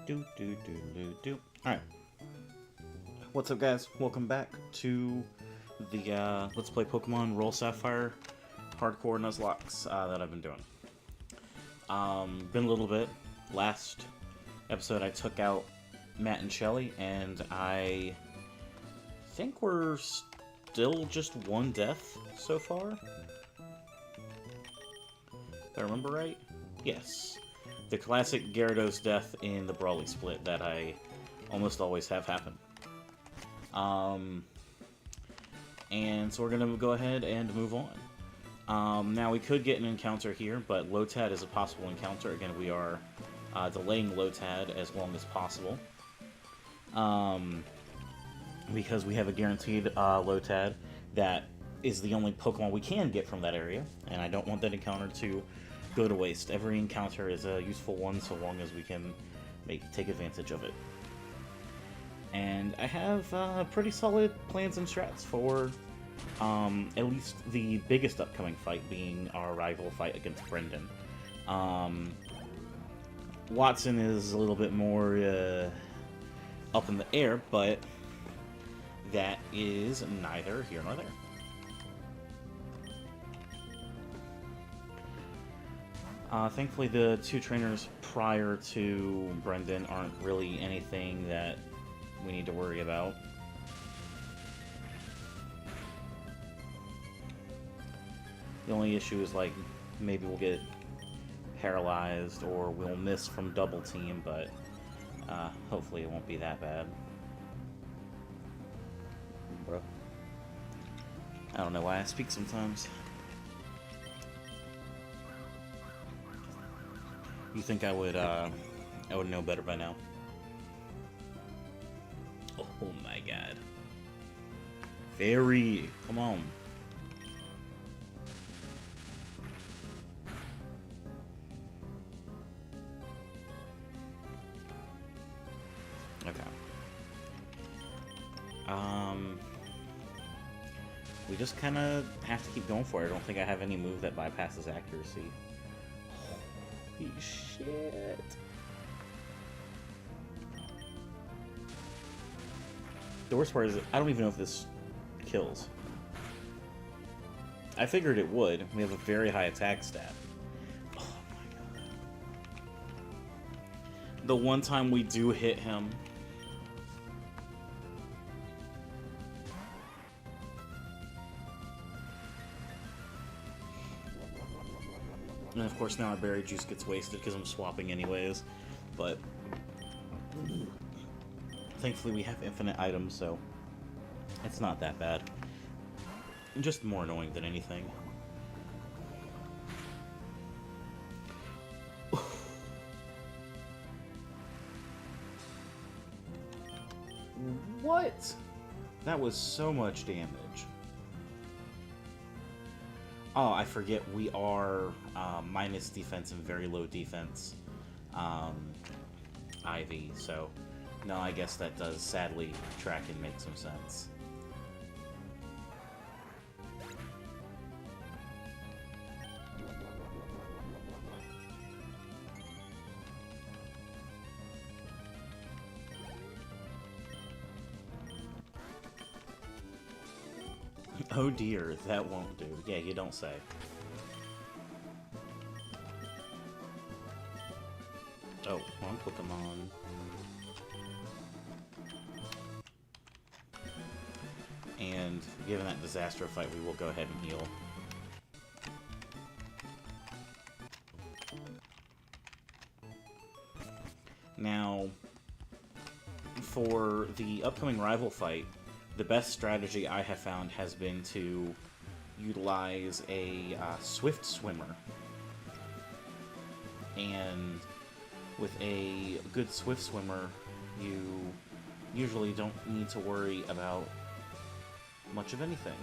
Alright. What's up, guys? Welcome back to the Let's Play Pokemon Roll Sapphire Hardcore Nuzlocke that I've been doing. Been a little bit. Last episode I took out Matt and Shelly, and I think we're still just one death so far. If I remember right? Yes. The classic Gyarados death in the Brawly split that I almost always have happen. And so we're going to go ahead and move on. Now we could get an encounter here, but Lotad is a possible encounter. Again, we are delaying Lotad as long as possible. Because we have a guaranteed Lotad that is the only Pokemon we can get from that area, and I don't want that encounter to go to waste. Every encounter is a useful one so long as we can take advantage of it. And I have pretty solid plans and strats for at least the biggest upcoming fight being our rival fight against Brendan. Watson is a little bit more up in the air, but that is neither here nor there. Thankfully, the two trainers prior to Brendan aren't really anything that we need to worry about. The only issue is, like, maybe we'll get paralyzed or we'll miss from double team, but hopefully it won't be that bad. Bro. I don't know why I speak sometimes. You think I would know better by now? Oh my god. Fairy! Come on. Okay. We just kind of have to keep going for it. I don't think I have any move that bypasses accuracy. Holy shit. The worst part is I don't even know if this kills. I figured it would. We have a very high attack stat. Oh my god. The one time we do hit him. And of course now our berry juice gets wasted because I'm swapping anyways, but thankfully we have infinite items, so it's not that bad. Just more annoying than anything. What? That was so much damage. Oh, I forget, we are minus defense and very low defense Ivy, so no, I guess that does sadly track and make some sense. Oh dear, that won't do. Yeah, you don't say. Oh, wrong Pokemon. And given that disaster fight, we will go ahead and heal. Now, for the upcoming rival fight, the best strategy I have found has been to utilize a Swift Swimmer. And with a good Swift Swimmer, you usually don't need to worry about much of anything.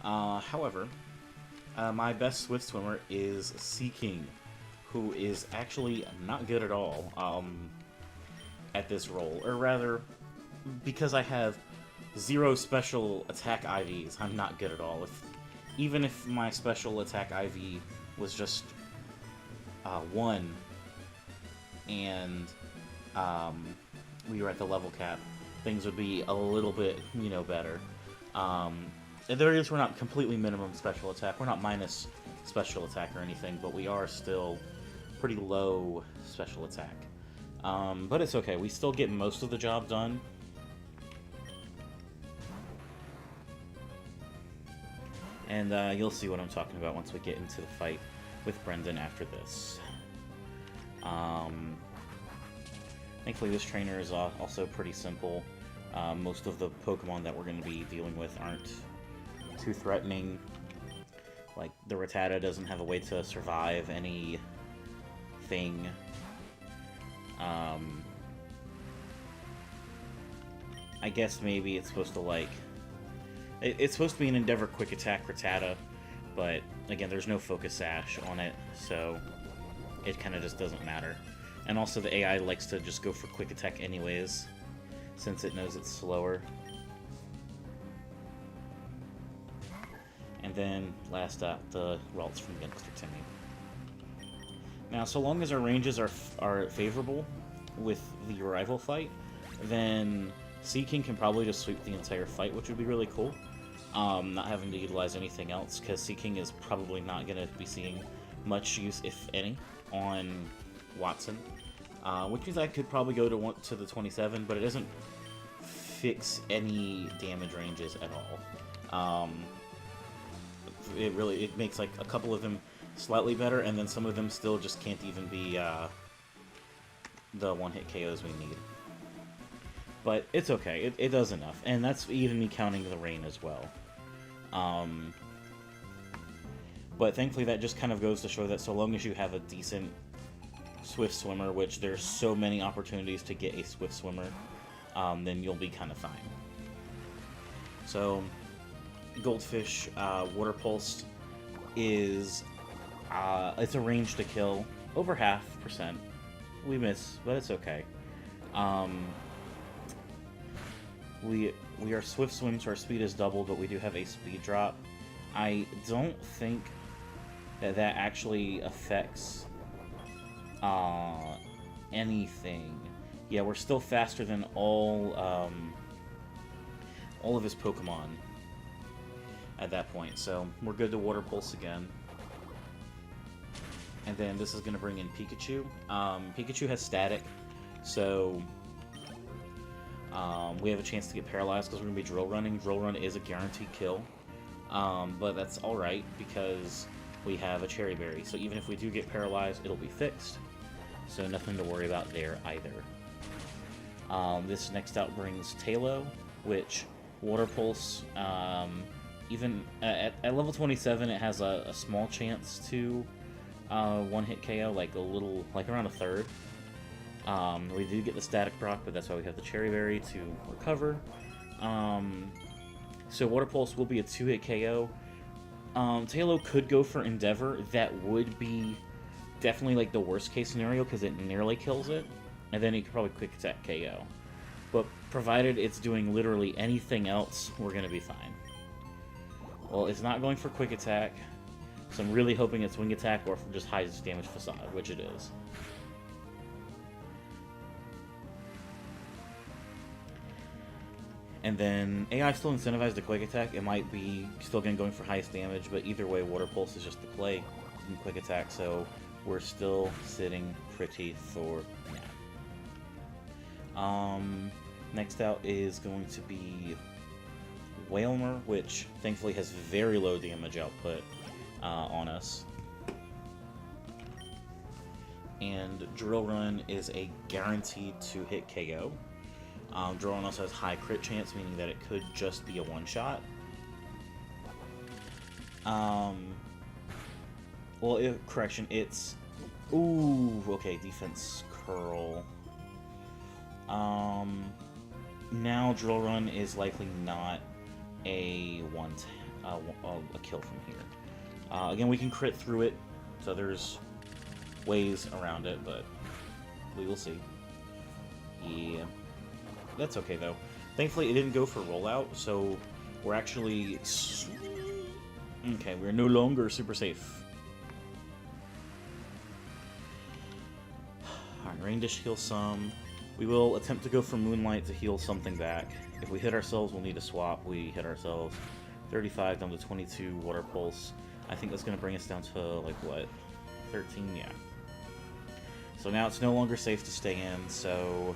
However, my best Swift Swimmer is Seeking, who is actually not good at all. At this role, or rather, because I have 0 special attack IVs, I'm not good at all. Even if my special attack IV was just 1 and we were at the level cap, things would be a little bit, you know, better. At the very least, we're not completely minimum special attack. We're not minus special attack or anything, but we are still pretty low special attack. But it's okay. We still get most of the job done. And you'll see what I'm talking about once we get into the fight with Brendan after this. Thankfully, this trainer is also pretty simple. Most of the Pokemon that we're going to be dealing with aren't too threatening. Like, the Rattata doesn't have a way to survive anything. I guess maybe it's supposed to, like... It's supposed to be an Endeavor Quick Attack Rattata, but, again, there's no Focus Sash on it, so it kind of just doesn't matter. And also the AI likes to just go for Quick Attack anyways, since it knows it's slower. And then, last up, the Ralts from Youngster Timmy. Now, so long as our ranges are favorable with the Arrival fight, then Seaking can probably just sweep the entire fight, which would be really cool. Not having to utilize anything else, because Seaking is probably not going to be seeing much use, if any, on Watson. Which means I could probably go to the 27, but it doesn't fix any damage ranges at all. It makes like a couple of them slightly better, and then some of them still just can't even be the one-hit KOs we need. But it's okay, it does enough, and that's even me counting the rain as well. But thankfully that just kind of goes to show that so long as you have a decent Swift Swimmer, which there's so many opportunities to get a Swift Swimmer, then you'll be kind of fine. So, Goldfish Water Pulse is it's a range to kill over 0.5%. We miss, but it's okay. We are Swift Swim, so our speed is doubled, but we do have a speed drop. I don't think that actually affects anything. Yeah, we're still faster than all of his Pokemon at that point, so we're good to Water Pulse again. And then this is going to bring in Pikachu. Pikachu has Static, so we have a chance to get paralyzed because we're going to be Drill Running. Drill Run is a guaranteed kill, but that's alright because we have a Cherry Berry, so even if we do get paralyzed, it'll be fixed. So nothing to worry about there either. This next out brings Tailo, which Water Pulse, even at level 27, it has a small chance to one-hit KO, like around a third. We do get the Static Rock, but that's why we have the Cherry Berry to recover. So Water Pulse will be a 2-hit KO. Tailo could go for Endeavor. That would be definitely like the worst case scenario because it nearly kills it, and then he could probably Quick Attack KO. But provided it's doing literally anything else, we're gonna be fine. Well, it's not going for Quick Attack, so I'm really hoping it's Wing Attack or just highest damage Facade, which it is. And then AI still incentivized the Quick Attack. It might be still going for highest damage, but either way, Water Pulse is just the play in Quick Attack, so we're still sitting pretty for now. Next out is going to be Wailmer, which thankfully has very low damage output on us. And Drill Run is a guaranteed 2-hit KO. Drill Run also has high crit chance, meaning that it could just be a one-shot. Well, correction, it's... Ooh, okay, Defense Curl. Now Drill Run is likely not a kill from here. Again, we can crit through it, so there's ways around it, but we will see. Yeah. That's okay, though. Thankfully, it didn't go for rollout, so we're actually... Okay, we're no longer super safe. Rain Dish heal some. We will attempt to go for Moonlight to heal something back. If we hit ourselves, we'll need to swap. We hit ourselves. 35 down to 22 Water Pulse. I think that's going to bring us down to, like, what? 13? Yeah. So now it's no longer safe to stay in, so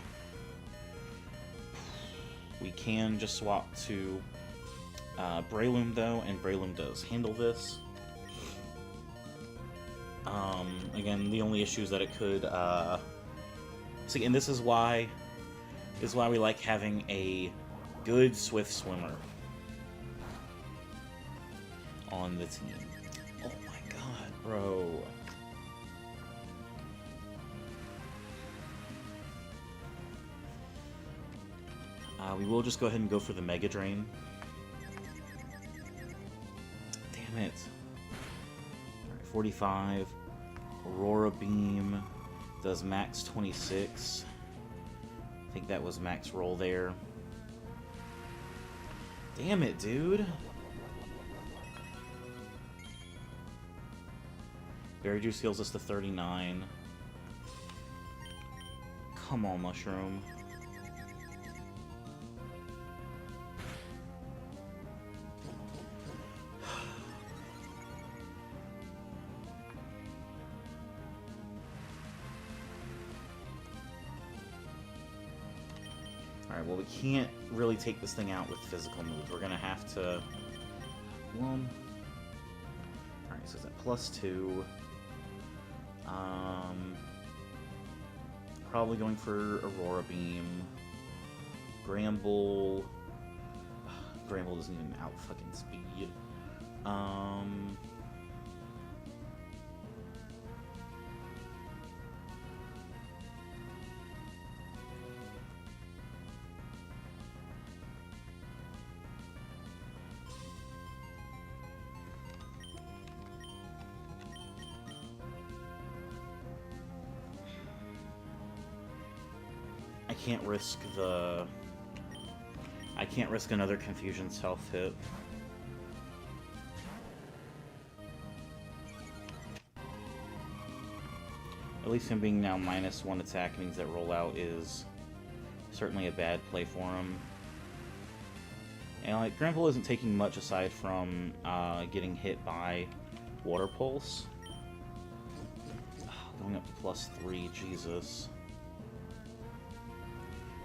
we can just swap to Breloom, though, and Breloom does handle this. Again, the only issue is that it could, see, and this is why we like having a good Swift Swimmer on the team. Oh my god, bro. We will just go ahead and go for the Mega Drain. Damn it. Alright, 45. Aurora Beam does max 26. I think that was max roll there. Damn it, dude. Berry Juice heals us to 39. Come on, Mushroom. Alright, well, we can't really take this thing out with physical moves. We're gonna have to... Well... Alright, so it's at +2. Probably going for Aurora Beam. Gramble... Gramble doesn't even out-fucking speed. I can't risk another Confusion self-hit. At least him being now -1 attack means that rollout is certainly a bad play for him. And like, Grample isn't taking much aside from getting hit by Water Pulse. Going up to +3, Jesus.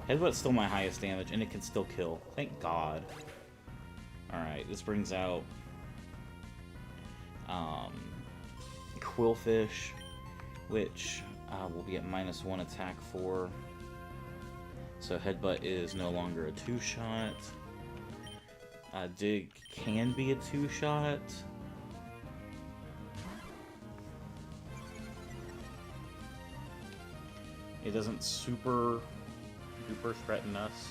Headbutt's still my highest damage, and it can still kill. Thank God. Alright, this brings out Quillfish, which will be at -1 attack for. So Headbutt is no longer a 2-shot. Dig can be a 2-shot. It doesn't super threaten us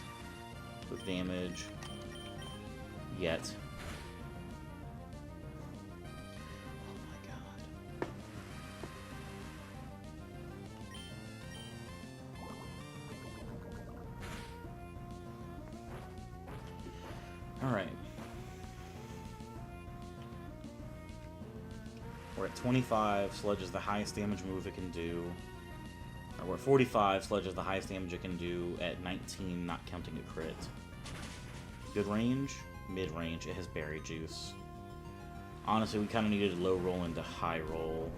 with damage yet. Oh my god. Alright. We're at 25. Sludge is the highest damage move it can do. We're at 45, Sludge is the highest damage it can do at 19, not counting a crit. Good range, mid-range, it has Berry Juice. Honestly, we kind of needed low roll into high roll.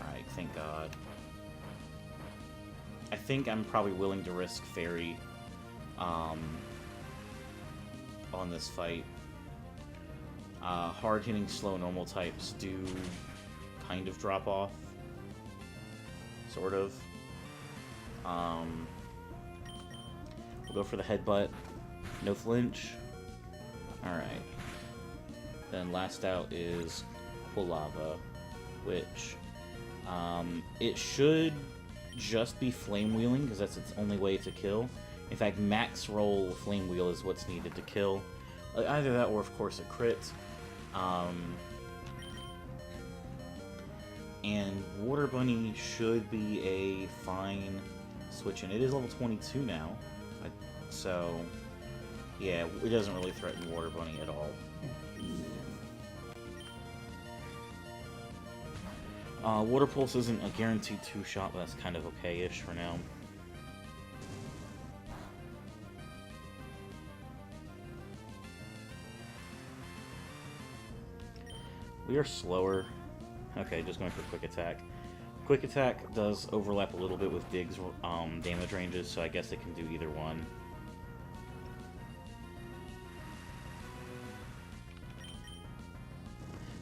Alright, thank God. I think I'm probably willing to risk Fairy, on this fight. Hard-hitting slow normal types do kind of drop off. Sort of. We'll go for the Headbutt. No flinch. Alright. Then last out is Quilava, which it should just be Flame Wheeling, because that's its only way to kill. In fact, max roll Flame Wheel is what's needed to kill. Either that or, of course, a crit. And Water Bunny should be a fine switch in. It is level 22 now, so Yeah, it doesn't really threaten Water Bunny at all. Water Pulse isn't a guaranteed 2-shot, but that's kind of okay-ish for now. We are slower. Okay, just going for Quick Attack. Quick Attack does overlap a little bit with Dig's damage ranges, so I guess it can do either one.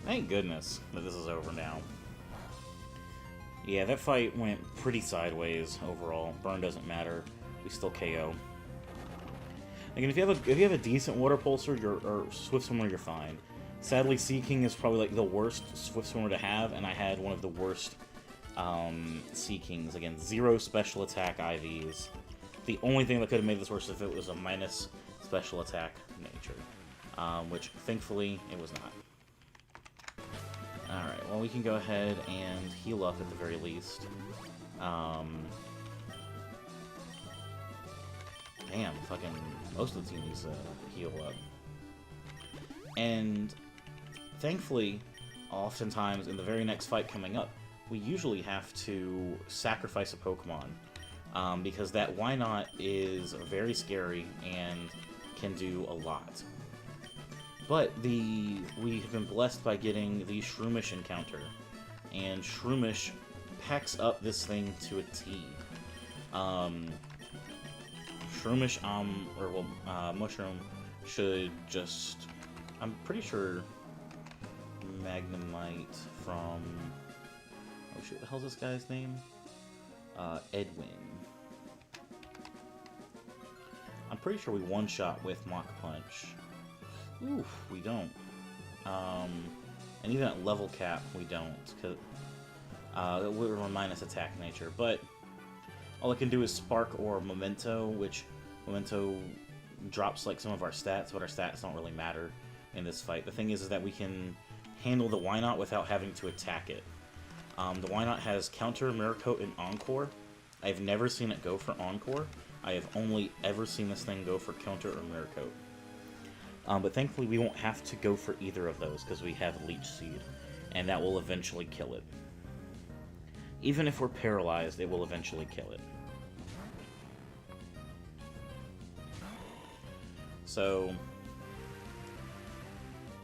Thank goodness that this is over now. Yeah, that fight went pretty sideways overall. Burn doesn't matter. We still KO. Again, if you have a decent Water Pulser or Swift Swimmer, you're fine. Sadly, Sea King is probably like the worst Swift Swimmer to have, and I had one of the worst Sea Kings. Again, 0 special attack IVs. The only thing that could have made this worse is if it was a minus special attack nature, which thankfully it was not. Alright, well we can go ahead and heal up at the very least. Damn, fucking most of the team needs to heal up. And thankfully, oftentimes in the very next fight coming up, we usually have to sacrifice a Pokemon. Because that Why Not is very scary and can do a lot. But we have been blessed by getting the Shroomish encounter, and Shroomish packs up this thing to a T. Shroomish, Mushroom should just, I'm pretty sure, Magnemite from, oh shit, what the hell's this guy's name? Edwin. I'm pretty sure we one-shot with Mach Punch. Oof, we don't. And even at level cap, we don't. Cause, we're a minus attack nature. But all it can do is Spark or Memento, which Memento drops like some of our stats, but our stats don't really matter in this fight. The thing is that we can handle the Why Not without having to attack it. The Why Not has Counter, Mirror Coat, and Encore. I've never seen it go for Encore. I have only ever seen this thing go for Counter or Mirror Coat. But thankfully we won't have to go for either of those because we have Leech Seed, and that will eventually kill it. Even if we're paralyzed, it will eventually kill it. So,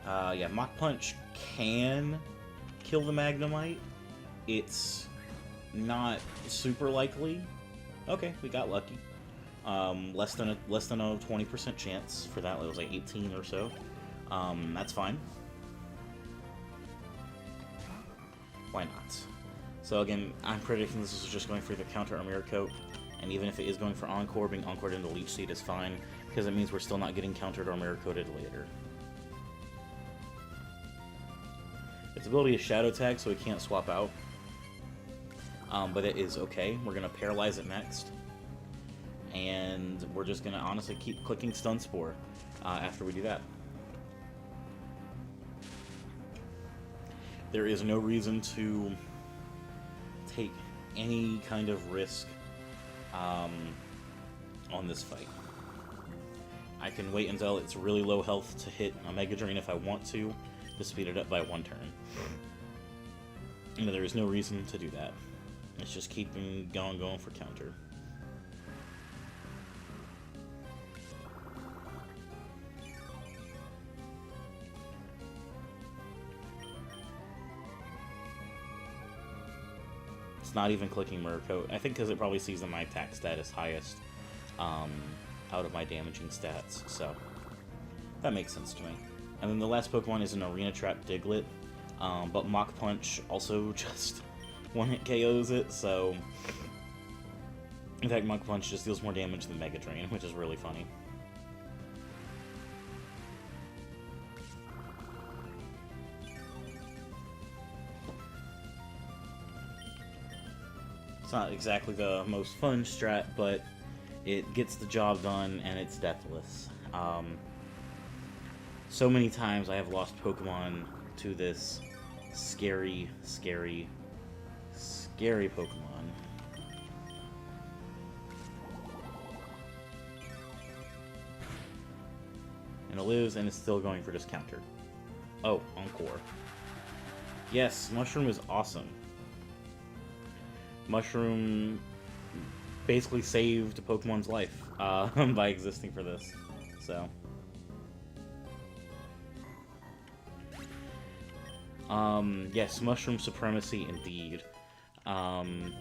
yeah, Mach Punch can kill the Magnemite. It's not super likely. Okay, we got lucky. Less than a 20% chance for that. It was like 18 or so. That's fine. Why not? So again, I'm predicting this is just going for the Counter or Mirror Coat, and even if it is going for Encore, being Encored into Leech Seed is fine, because it means we're still not getting countered or Mirror Coated later. Its ability is Shadow Tag, so we can't swap out. But it is okay. We're gonna paralyze it next. And we're just going to honestly keep clicking Stun Spore after we do that. There is no reason to take any kind of risk on this fight. I can wait until it's really low health to hit a Mega Drain if I want to speed it up by 1 turn. But there is no reason to do that. It's just keeping going for counter. It's not even clicking Mirror Coat. I think because it probably sees that my attack stat is highest out of my damaging stats, so that makes sense to me. And then the last Pokemon is an Arena Trap Diglett, but Mach Punch also just one-hit KOs it, so in fact Mach Punch just deals more damage than Mega Drain, which is really funny. It's not exactly the most fun strat, but it gets the job done, and it's deathless. So many times I have lost Pokemon to this scary, scary, scary Pokemon. And it lives, and it's still going for just counter. Oh, Encore. Yes, Mushroom is awesome. Mushroom basically saved Pokemon's life by existing for this. So, yes, Mushroom supremacy indeed. I'm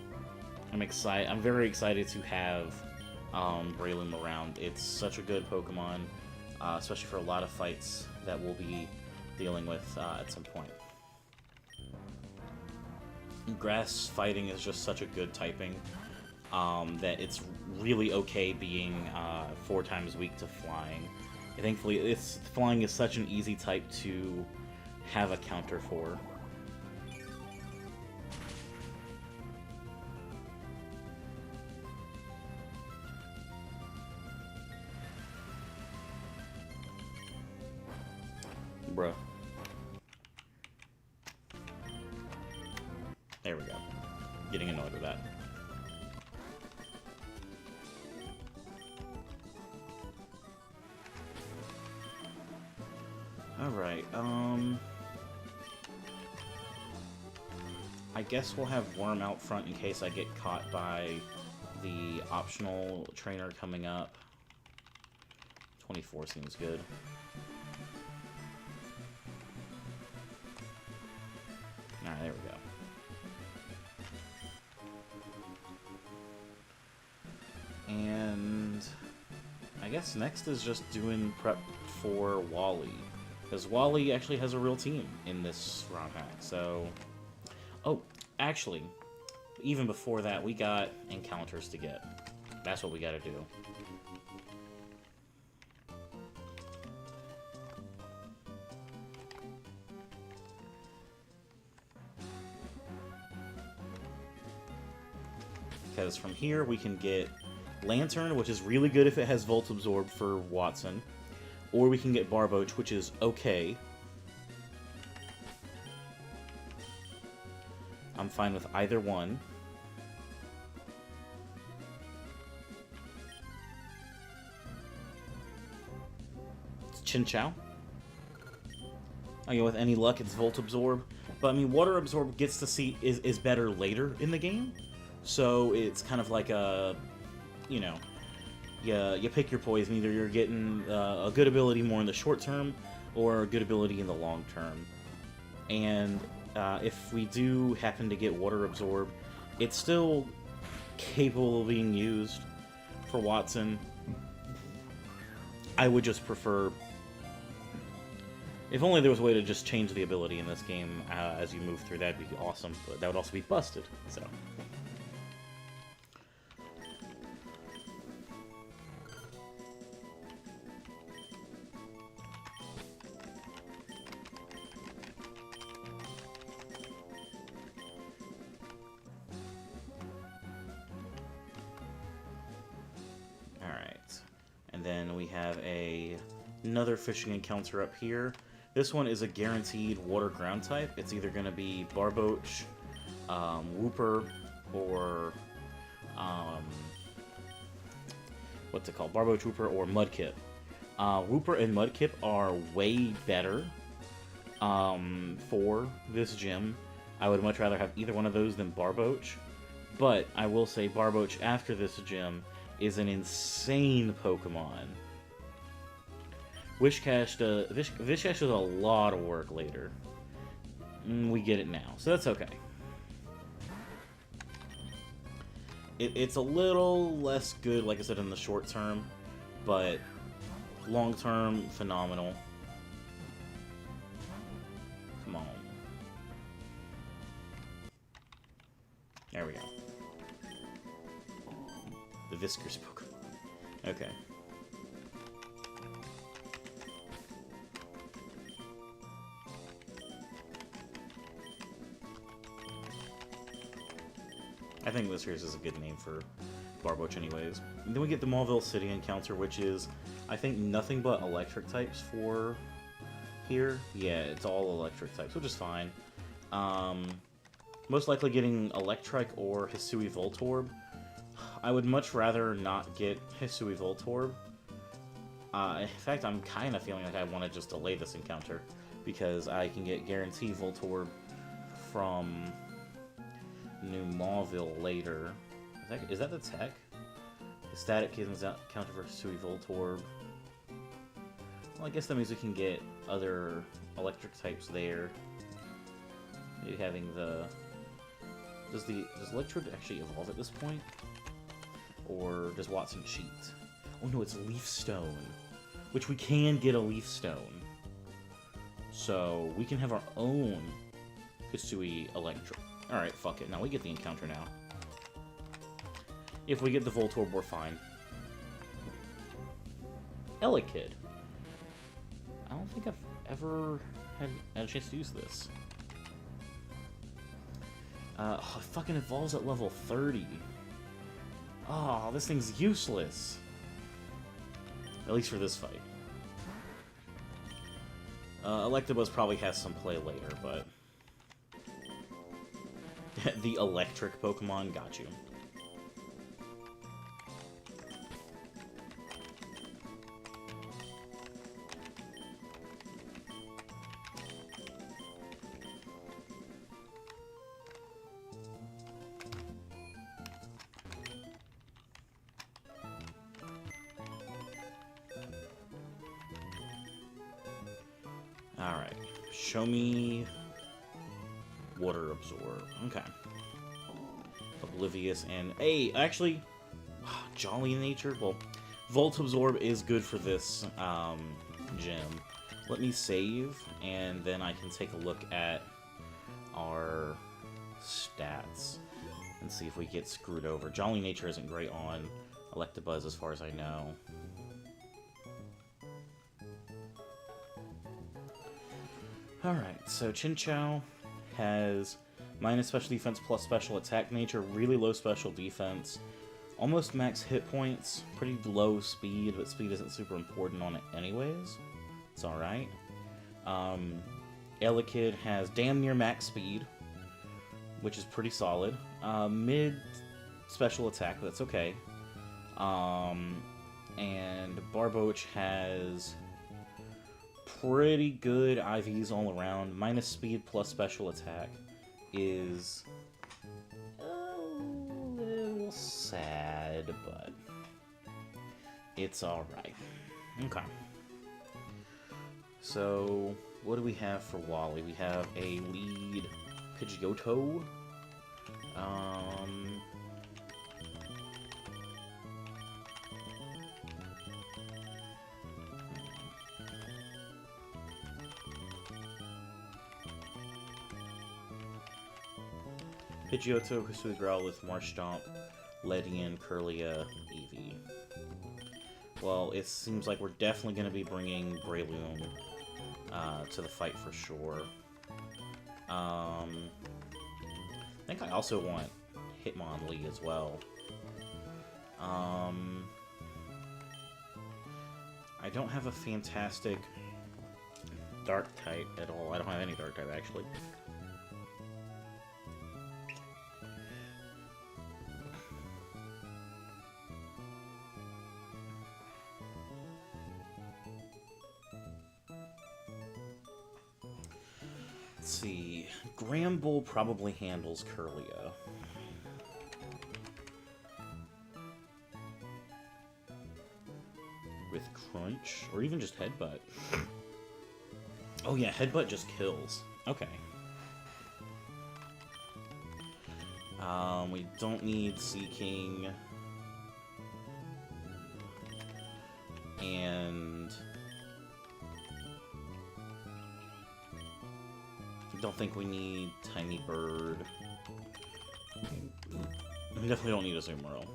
excited. I'm very excited to have Breloom around. It's such a good Pokemon, especially for a lot of fights that we'll be dealing with at some point. Grass fighting is just such a good typing that it's really okay being 4 times weak to flying. And thankfully, flying is such an easy type to have a counter for. Bruh. There we go. Getting annoyed with that. Alright, I guess we'll have Worm out front in case I get caught by the optional trainer coming up. 24 seems good. Alright, there we go. And I guess next is just doing prep for Wally. Because Wally actually has a real team in this ROM hack, so... Oh, actually, even before that, we got encounters to get. That's what we gotta do. Because from here, we can get Lantern, which is really good if it has Volt Absorb for Watson. Or we can get Barboach, which is okay. I'm fine with either one. It's Chinchou. With any luck, it's Volt Absorb. But, I mean, Water Absorb gets to see is better later in the game. So, it's kind of like a, you know... You pick your poison. Either you're getting a good ability more in the short term, or a good ability in the long term. And if we do happen to get Water Absorb, it's still capable of being used for Watson. I would just prefer... If only there was a way to just change the ability in this game as you move through, that'd be awesome. But that would also be busted, so... Then we have another fishing encounter up here. This one is a guaranteed water ground type. It's either going to be Barboach, Wooper, or what's it called? Barboach, Wooper, or Mudkip. Wooper and Mudkip are way better for this gym. I would much rather have either one of those than Barboach. But I will say Barboach after this gym is an insane Pokemon. Wishcash does a lot of work later. We get it now, so that's okay. It's a little less good, like I said, in the short term, but long term, phenomenal. Come on. There we go. The Viscous Pokemon. Okay. I think Whiskers is a good name for Barboach anyways. And then we get the Mauville City encounter, which is, I think, nothing but electric types for here. Yeah, it's all electric types, which is fine. Most likely getting Electrike or Hisui Voltorb. I would much rather not get Hisui Voltorb. In fact, I'm kind of feeling like I want to just delay this encounter, because I can get guaranteed Voltorb from New Mauville later. Is that the tech? The static Kid's counter versus 2 Voltorb. Well, I guess that means we can get other electric types there. Maybe having the... Does Electrode actually evolve at this point? Or does Watson cheat? Oh no, it's Leaf Stone. Which we can get a Leaf Stone. So we can have our own Kisui Electro. Alright, fuck it. Now we get the encounter now. If we get the Voltorb, we're fine. Elekid. I don't think I've ever had a chance to use this. It fucking evolves at level 30. Oh, this thing's useless. At least for this fight. Electabuzz probably has some play later, but... the electric Pokemon got you. Alright, show me Water Absorb. Okay. Oblivious and... Hey, actually, Jolly Nature? Well, Volt Absorb is good for this gym. Let me save, and then I can take a look at our stats and see if we get screwed over. Jolly Nature isn't great on Electabuzz as far as I know. Alright, so Chinchou has minus special defense plus special attack nature, really low special defense, almost max hit points, pretty low speed, but speed isn't super important on it anyways. It's alright. Elekid has damn near max speed, which is pretty solid. Mid special attack, that's okay. And Barboach has pretty good IVs all around. Minus speed plus special attack is a little sad, but it's alright. Okay. So, what do we have for Wally? We have a lead Pidgeotto. Pidgeotto, Hisui Growlithe, Marshtomp, Ledian, Kirlia, Eevee. Well, it seems like we're definitely going to be bringing Breloom to the fight for sure. I think I also want Hitmonlee as well. I don't have a fantastic Dark type at all. I don't have any Dark type, actually. Let's see. Gramble probably handles Kirlia. With Crunch, or even just Headbutt. Oh yeah, Headbutt just kills. Okay. We don't need Seeking. And I don't think we need Tiny Bird. We definitely don't need a Azumarill.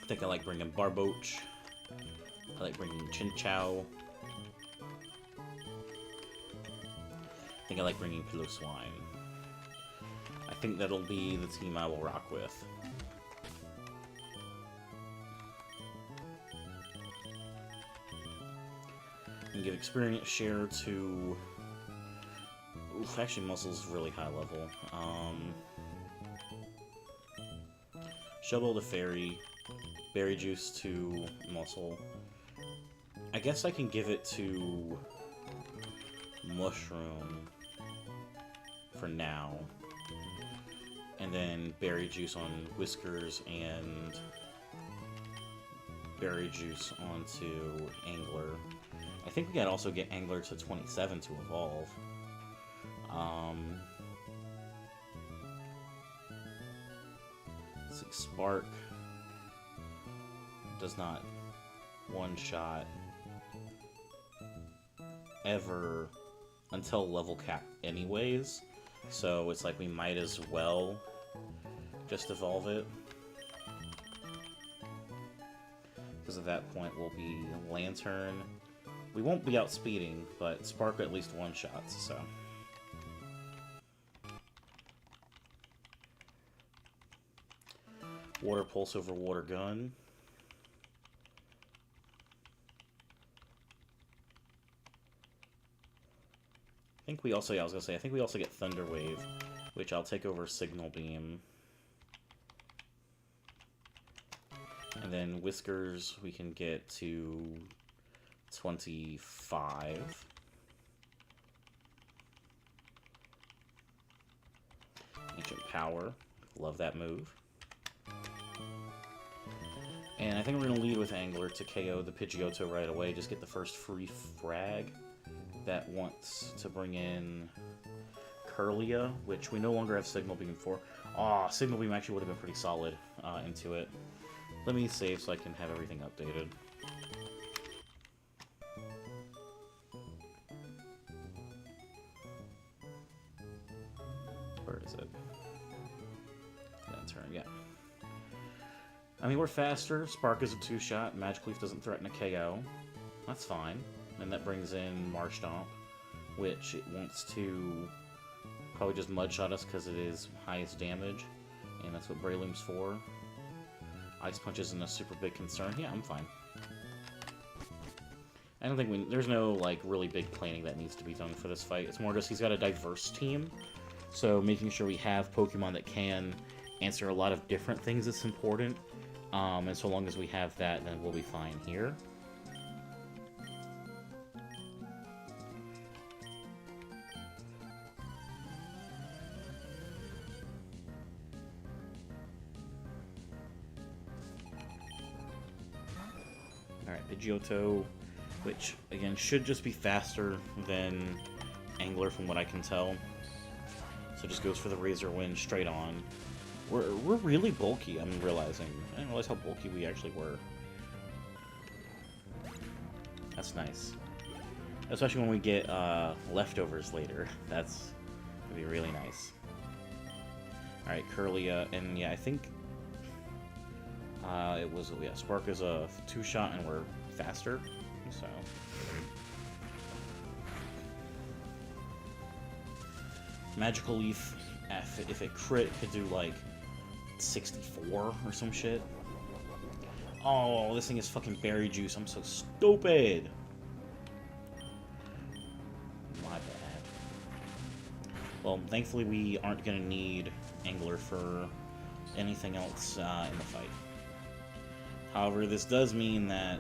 I think I like bringing Barboach. I like bringing Chinchou. I think I like bringing Piloswine. I think that'll be the team I will rock with. And give experience share to... Oof, actually Muscle's really high level. Shovel to Fairy, Berry Juice to Muscle. I guess I can give it to Mushroom for now. And then Berry Juice on Whiskers and Berry Juice onto Angler. I think we gotta also get Angler to 27 to evolve. Let's see, Spark does not one-shot ever until level cap anyways, so it's like we might as well just evolve it, because at that point we'll be Lantern. We won't be outspeeding, but Spark at least one-shots, so. Water Pulse over Water Gun. I think we also, yeah, I was gonna say, I think we also get Thunder Wave, which I'll take over Signal Beam. And then Whiskers we can get to 25. Ancient Power, love that move. And I think we're gonna lead with Angler to KO the Pidgeotto right away, just get the first free frag that wants to bring in Kirlia, which we no longer have Signal Beam for. Aw, Signal Beam actually would have been pretty solid into it. Let me save so I can have everything updated. Where is it? That turn, yeah. I mean, we're faster. Spark is a 2-shot. Magic Leaf doesn't threaten a KO. That's fine. And that brings in Marshtomp, which it wants to probably just Mudshot us because it is highest damage, and that's what Breloom's for. Ice Punch isn't a super big concern. Yeah, I'm fine. I don't think there's no, like, really big planning that needs to be done for this fight. It's more just he's got a diverse team, so making sure we have Pokemon that can answer a lot of different things is important. And so long as we have that, then we'll be fine here. Alright, Pidgeotto, which, again, should just be faster than Angler from what I can tell. So just goes for the Razor Wind straight on. We're really bulky, I'm realizing. I didn't realize how bulky we actually were. That's nice. Especially when we get leftovers later. That's gonna be really nice. Alright, Kirlia, and yeah, I think it was, yeah, Spark is a 2-shot and we're faster, so. Magical Leaf, if it crit, could do like 64 or some shit. Oh, this thing is fucking Berry Juice. I'm so stupid. My bad. Well, thankfully we aren't gonna need Angler for anything else in the fight. However, this does mean that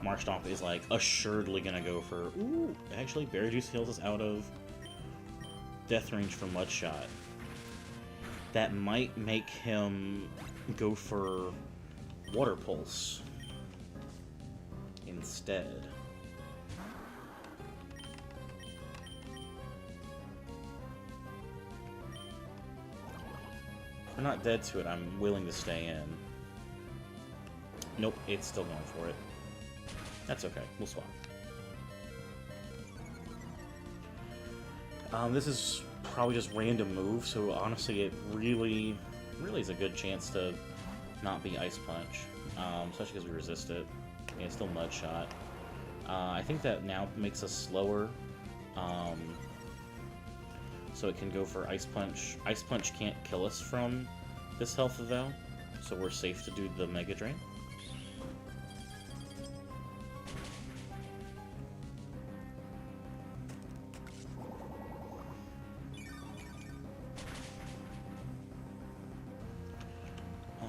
Marshtomp is like assuredly gonna go for. Ooh, actually, Berry Juice heals us out of Death Range for Mudshot. That might make him go for Water Pulse instead. If we're not dead to it, I'm willing to stay in. Nope, it's still going for it. That's okay, we'll swap. This is probably just random move, so honestly it really is a good chance to not be Ice Punch, especially because we resist it. Yeah, it's still Mudshot. I think that now makes us slower, so it can go for Ice Punch. Ice Punch can't kill us from this health though, so we're safe to do the Mega Drain.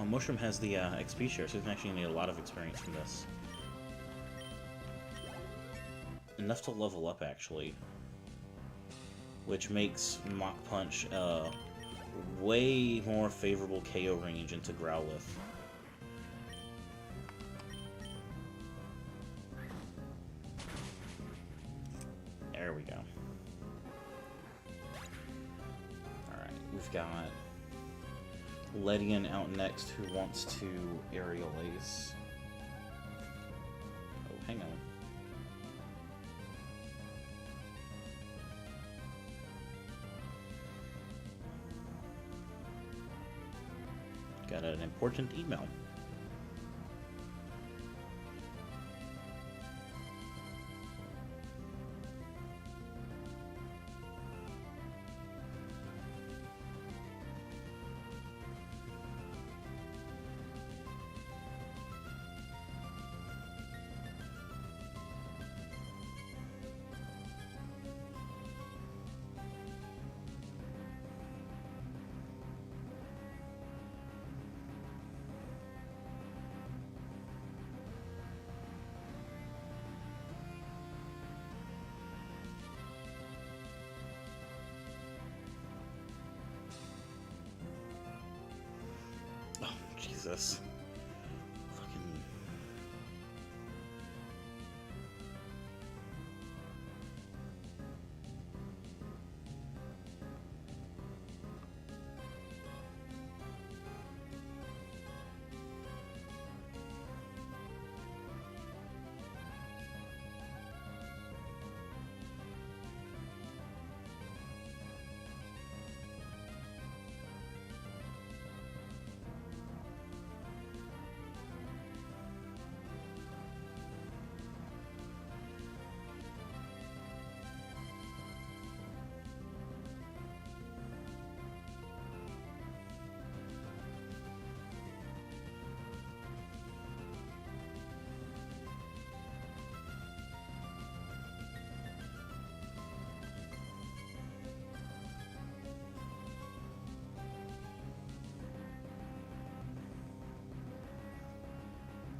Mushroom has the XP share, so we can actually get a lot of experience from this. Enough to level up, actually. Which makes Mach Punch way more favorable KO range into Growlithe. There we go. Alright, we've got Ledian out next, who wants to Aerial Ace. Oh, hang on. Got an important email. Jesus. Fucking...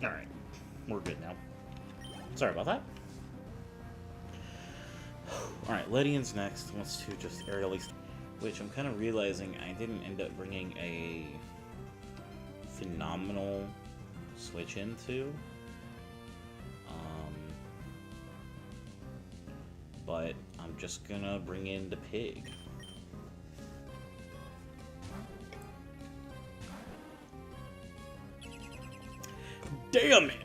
Alright, we're good now. Sorry about that. Alright, Ledian's next. Wants to just Aerial Ace, which I'm kind of realizing I didn't end up bringing a phenomenal switch into. But I'm just gonna bring in the pig. Damn it!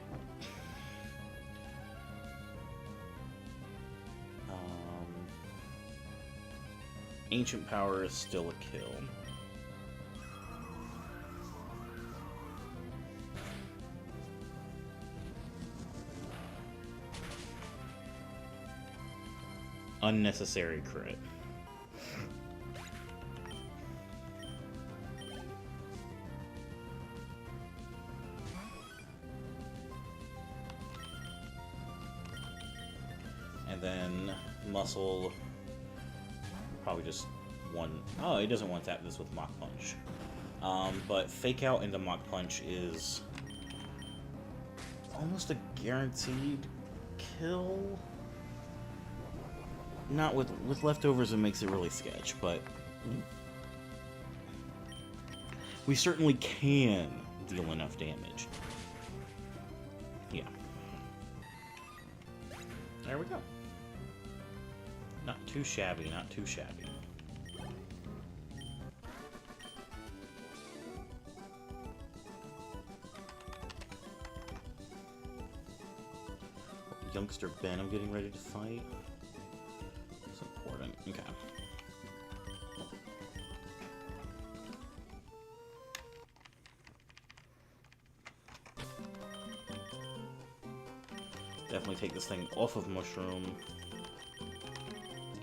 Ancient Power is still a kill. Unnecessary crit. And then Muscle, probably just one. Oh, he doesn't want to tap this with Mach Punch. But Fake Out into Mach Punch is almost a guaranteed kill. Not with leftovers, it makes it really sketch, but we certainly can deal enough damage. Yeah. There we go. Not too shabby, not too shabby. Youngster Ben, I'm getting ready to fight. It's important. Okay. Definitely take this thing off of Mushroom.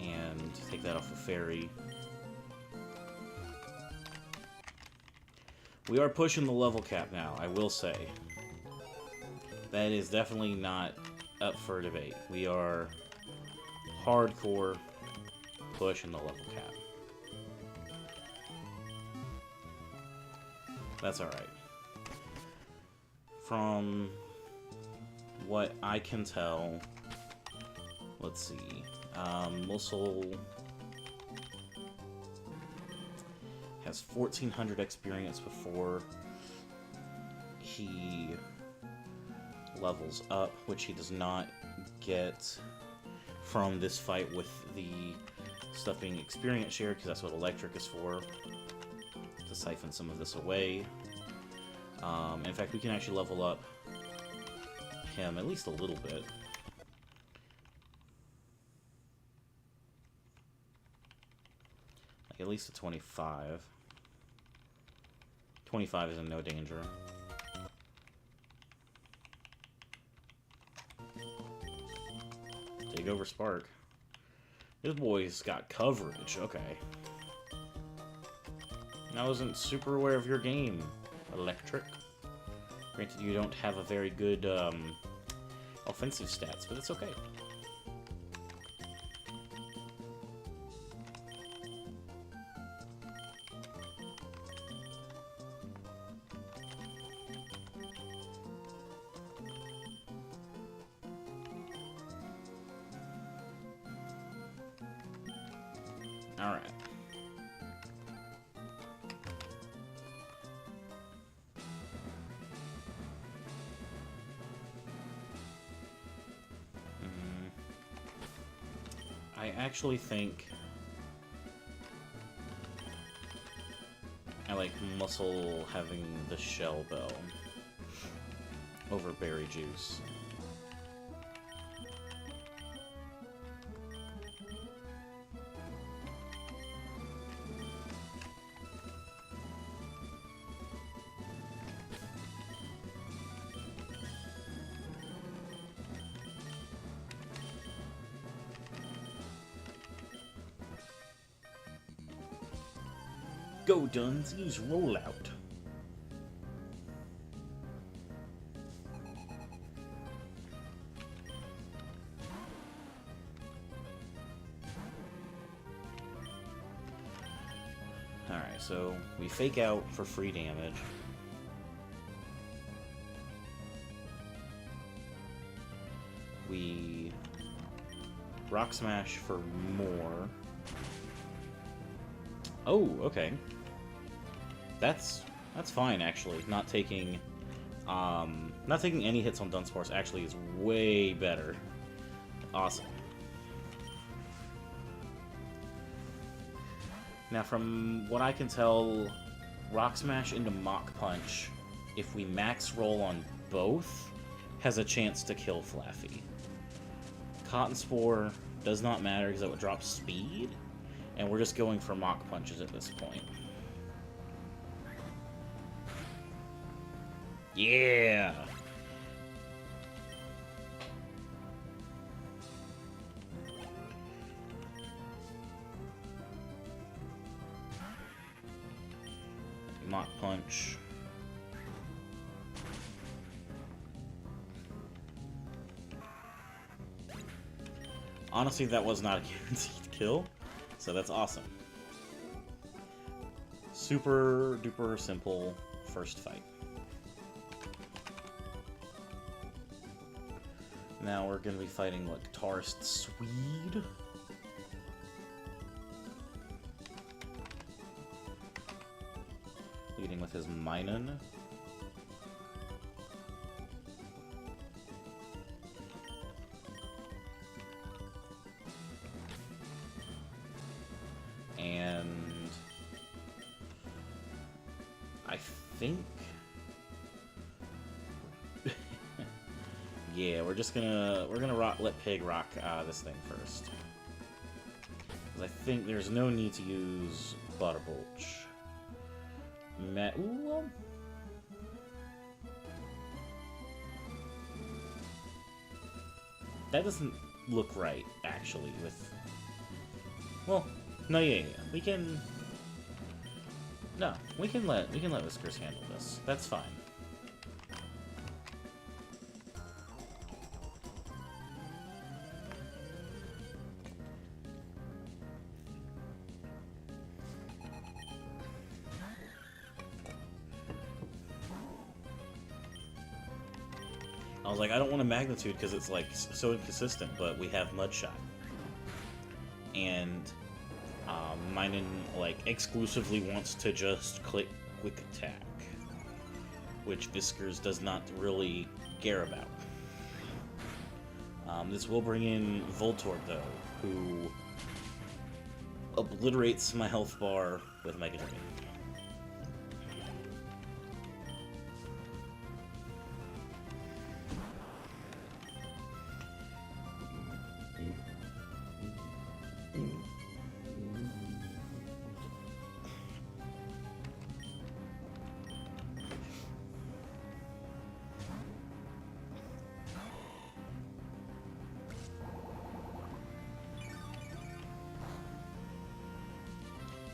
And take that off of Fairy. We are pushing the level cap now, I will say. That is definitely not up for debate. We are hardcore pushing the level cap. That's alright. from what I can tell, let's see, Muscle has 1,400 experience before he levels up, which he does not get from this fight with the stuff being experience shared, because that's what electric is for, to siphon some of this away. In fact, we can actually level up him at least a little bit. Like at least a 25. 25 is in no danger. Take over Spark. This boy's got coverage, okay. I wasn't super aware of your game, Electric. Granted, you don't have a very good offensive stats, but it's okay. Alright. I actually think I like Muscle having the Shell Bell over Berry Juice. Go, Duns, use rollout. Alright, so we fake out for free damage. We Rock Smash for more. Oh, okay. That's fine, actually. Not taking any hits on Dunsparce actually is way better. Awesome. Now, from what I can tell, Rock Smash into Mach Punch, if we max roll on both, has a chance to kill Flaffy. Cotton Spore does not matter because it would drop speed, and we're just going for Mach Punches at this point. Yeah! Mach Punch. Honestly, that was not a guaranteed kill, so that's awesome. Super duper simple first fight. Now we're going to be fighting, what, Guitarist Swede? Leading with his Minun. And I think... yeah, we're gonna let Pig rock this thing first. Because I think there's no need to use Butterbulch. Ooh. That doesn't look right, actually, with... well, no, yeah. We can... no, we can let Whiskers handle this. That's fine. was like, I don't want a magnitude because it's like so inconsistent, but we have Mudshot. And Minun like exclusively wants to just click Quick Attack, which Whiskers does not really care about. This will bring in Voltorb, though, who obliterates my health bar with Mega Drain.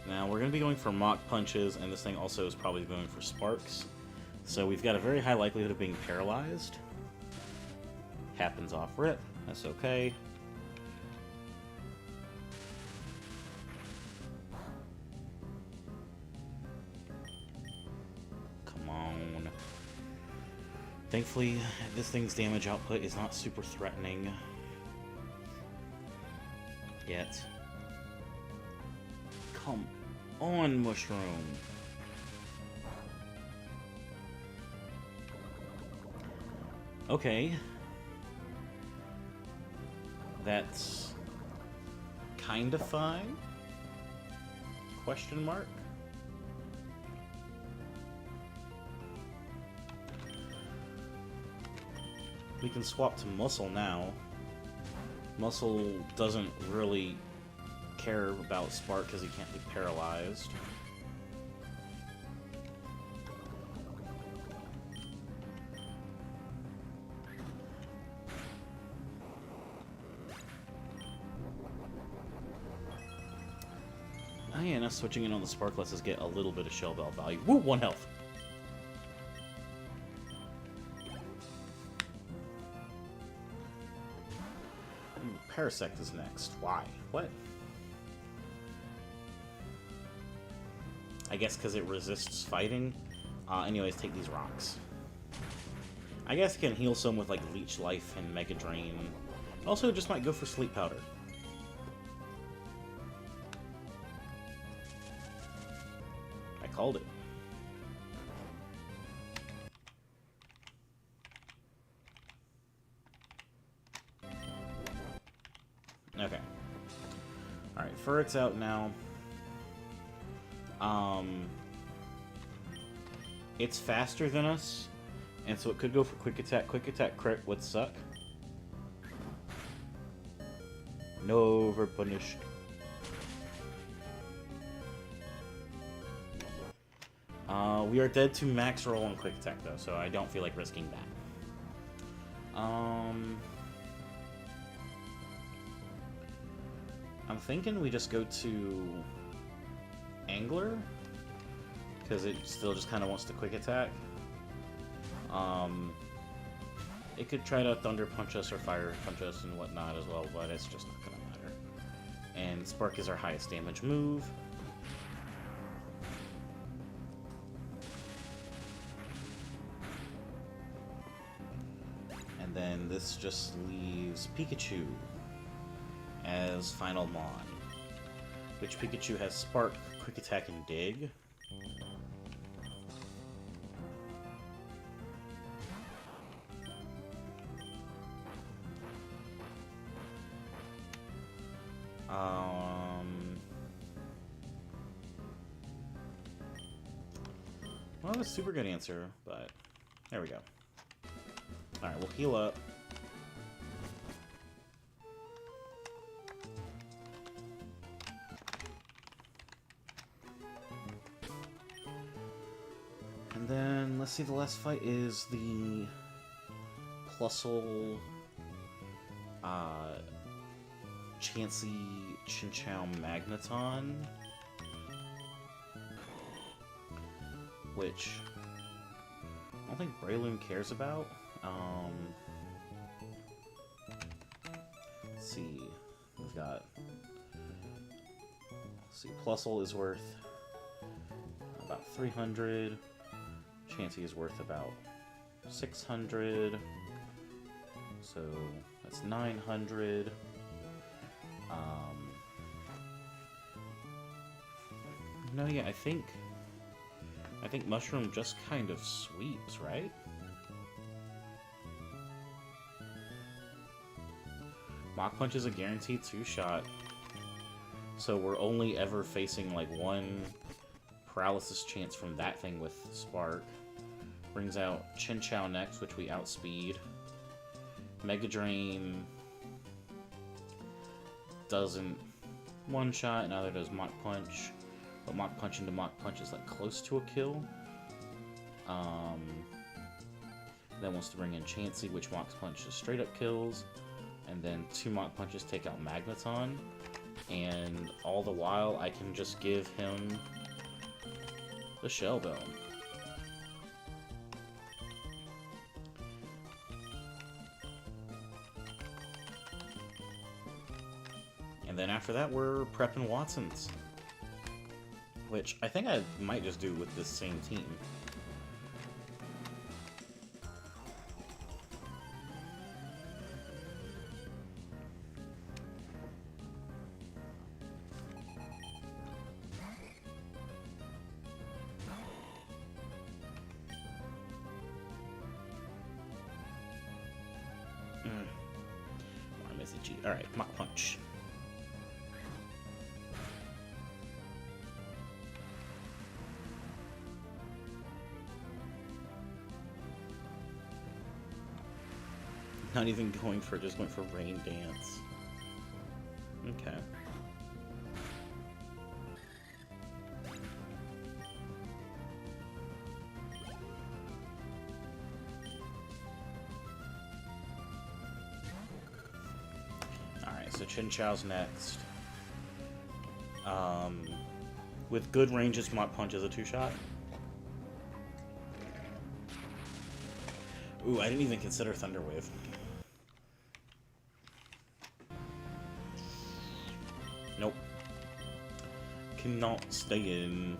Now, we're going to be going for Mach Punches, and this thing also is probably going for Sparks. So we've got a very high likelihood of being paralyzed. Happens off rip. That's okay. Come on. Thankfully, this thing's damage output is not super threatening yet. Come on, Mushroom. Okay. That's kind of fine? Question mark? We can swap to Muscle now. Muscle doesn't really care about Spark because he can't be paralyzed. Oh yeah, now switching in on the Spark lets us get a little bit of Shell Bell value. Woo, 1 health! Parasect is next. Why? What? I guess because it resists fighting. Anyways, take these rocks. I guess it can heal some with like Leech Life and Mega Drain. Also, just might go for Sleep Powder. I called it. Okay. Alright, Furret's out now. It's faster than us, and so it could go for Quick Attack. Quick Attack crit would suck. No over-punished. We are dead to Max Roll and Quick Attack, though, so I don't feel like risking that. I'm thinking we just go to Angler, because it still just kind of wants to Quick Attack. It could try to Thunder Punch us or Fire Punch us and whatnot as well, but it's just not going to matter. And Spark is our highest damage move. And then this just leaves Pikachu as final Mon, which Pikachu has Spark, Quick Attack, and Dig. Well, that was a super good answer, but there we go. Alright, we'll heal up. And then, let's see, the last fight is the Plusle, Chansey Chinchou Magneton, which I don't think Breloom cares about. Let's see, we've got, let's see, Plusle is worth about 300, Chansey is worth about 600, So that's 900. No, yeah, I think Mushroom just kind of sweeps, right? Mach Punch is a guaranteed 2-shot. So we're only ever facing like one paralysis chance from that thing with Spark. Brings out Chin Chow next, which we outspeed. Mega Drain doesn't one-shot, neither does Mach Punch. But Mach Punch into Mach Punch is like close to a kill. Then wants to bring in Chansey, which Mach Punch just straight up kills. And then 2 Mach Punches take out Magneton. And all the while, I can just give him the Shell Dome. And then after that, we're prepping Watsons. Which I think I might just do with this same team. Alright, Mach Punch. Not even going for it, just went for Rain Dance. Okay. Alright, so Chin Chow's next. With good ranges, Mach Punch is a 2-shot. Ooh, I didn't even consider Thunder Wave. Nope. Cannot stay in.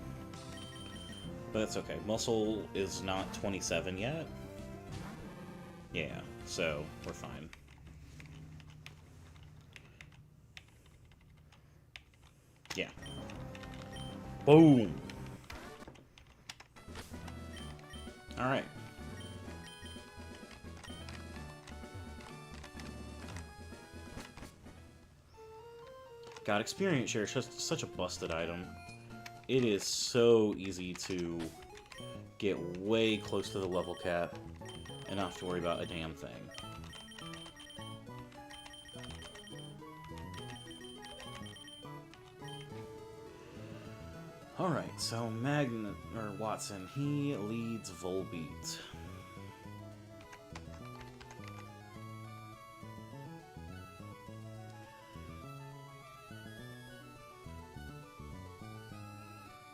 But that's okay. Muscle is not 27 yet. Yeah, so we're fine. Yeah. Boom! Alright. God, experience share is just such a busted item. It is so easy to get way close to the level cap and not have to worry about a damn thing. Alright, so Watson, he leads Volbeat.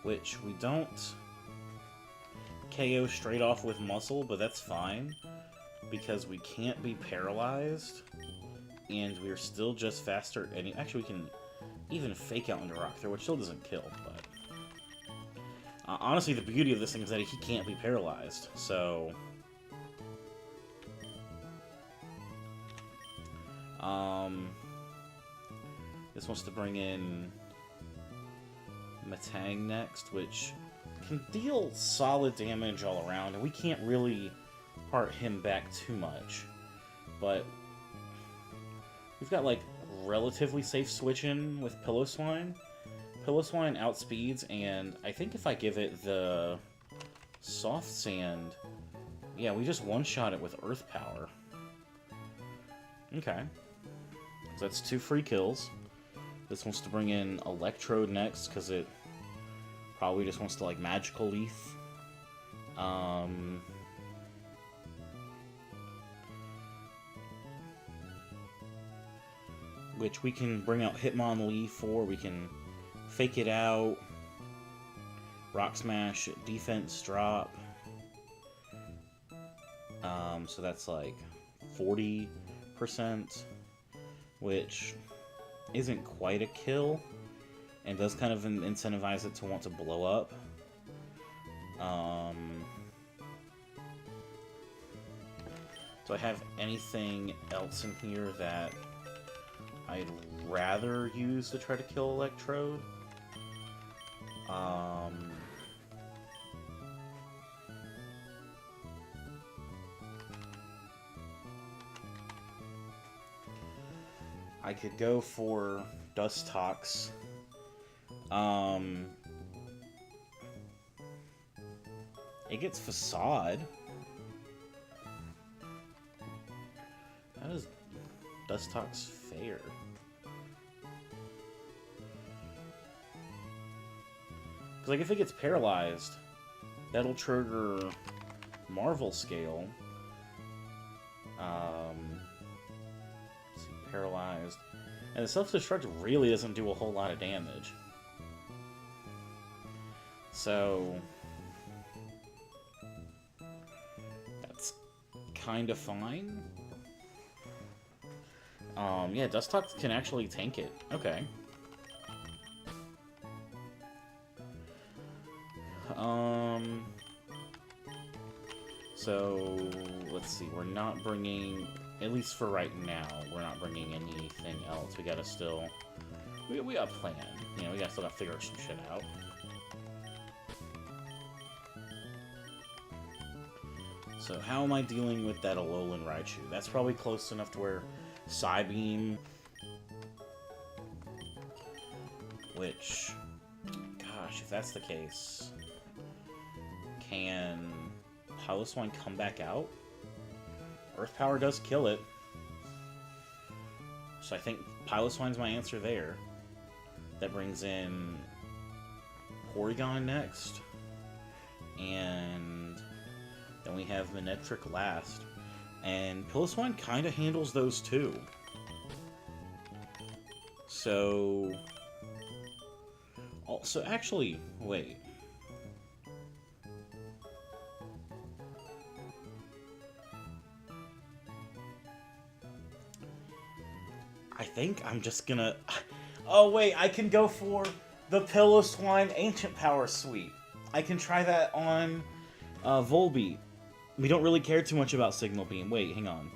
Which we don't KO straight off with Muscle, but that's fine, because we can't be paralyzed, and we're still just faster. And actually, we can even fake out into Rock Throw, which still doesn't kill. But honestly, the beauty of this thing is that he can't be paralyzed. So this wants to bring in Matang next, which can deal solid damage all around, and we can't really hurt him back too much. But we've got like relatively safe switch-in with Pillow Swine. Pillow Swine outspeeds, and I think if I give it the Soft Sand, yeah, we just one-shot it with Earth Power. Okay. So that's 2 free kills. This wants to bring in Electrode next, because it probably just wants to, like, Magical Leaf. Which we can bring out Hitmonlee for. We can fake it out. Rock Smash, Defense Drop. So that's, like, 40%, which isn't quite a kill, and does kind of incentivize it to want to blow up. Do I have anything else in here that I'd rather use to try to kill Electrode? I could go for Dustox. It gets Facade. How does Dustox fare? Because, like, if it gets paralyzed, that'll trigger Marvel Scale. Let's see, paralyzed. And the self-destruct really doesn't do a whole lot of damage. So that's kind of fine. Yeah, Dustox can actually tank it. Okay. So let's see. We're not bringing, at least for right now, we're not bringing anything else. We gotta still, we got a plan. You know, we still gotta figure some shit out. So how am I dealing with that Alolan Raichu? That's probably close enough to where Psybeam, which, gosh, if that's the case, can Piloswine come back out? Earth Power does kill it. So I think Piloswine's my answer there. That brings in Porygon next. And then we have Manectric last. And Piloswine kind of handles those too. So also, actually, wait. I think I'm just gonna... Oh, wait, I can go for the Piloswine Ancient Power Sweep. I can try that on Volbeat. We don't really care too much about Signal Beam. Wait, hang on.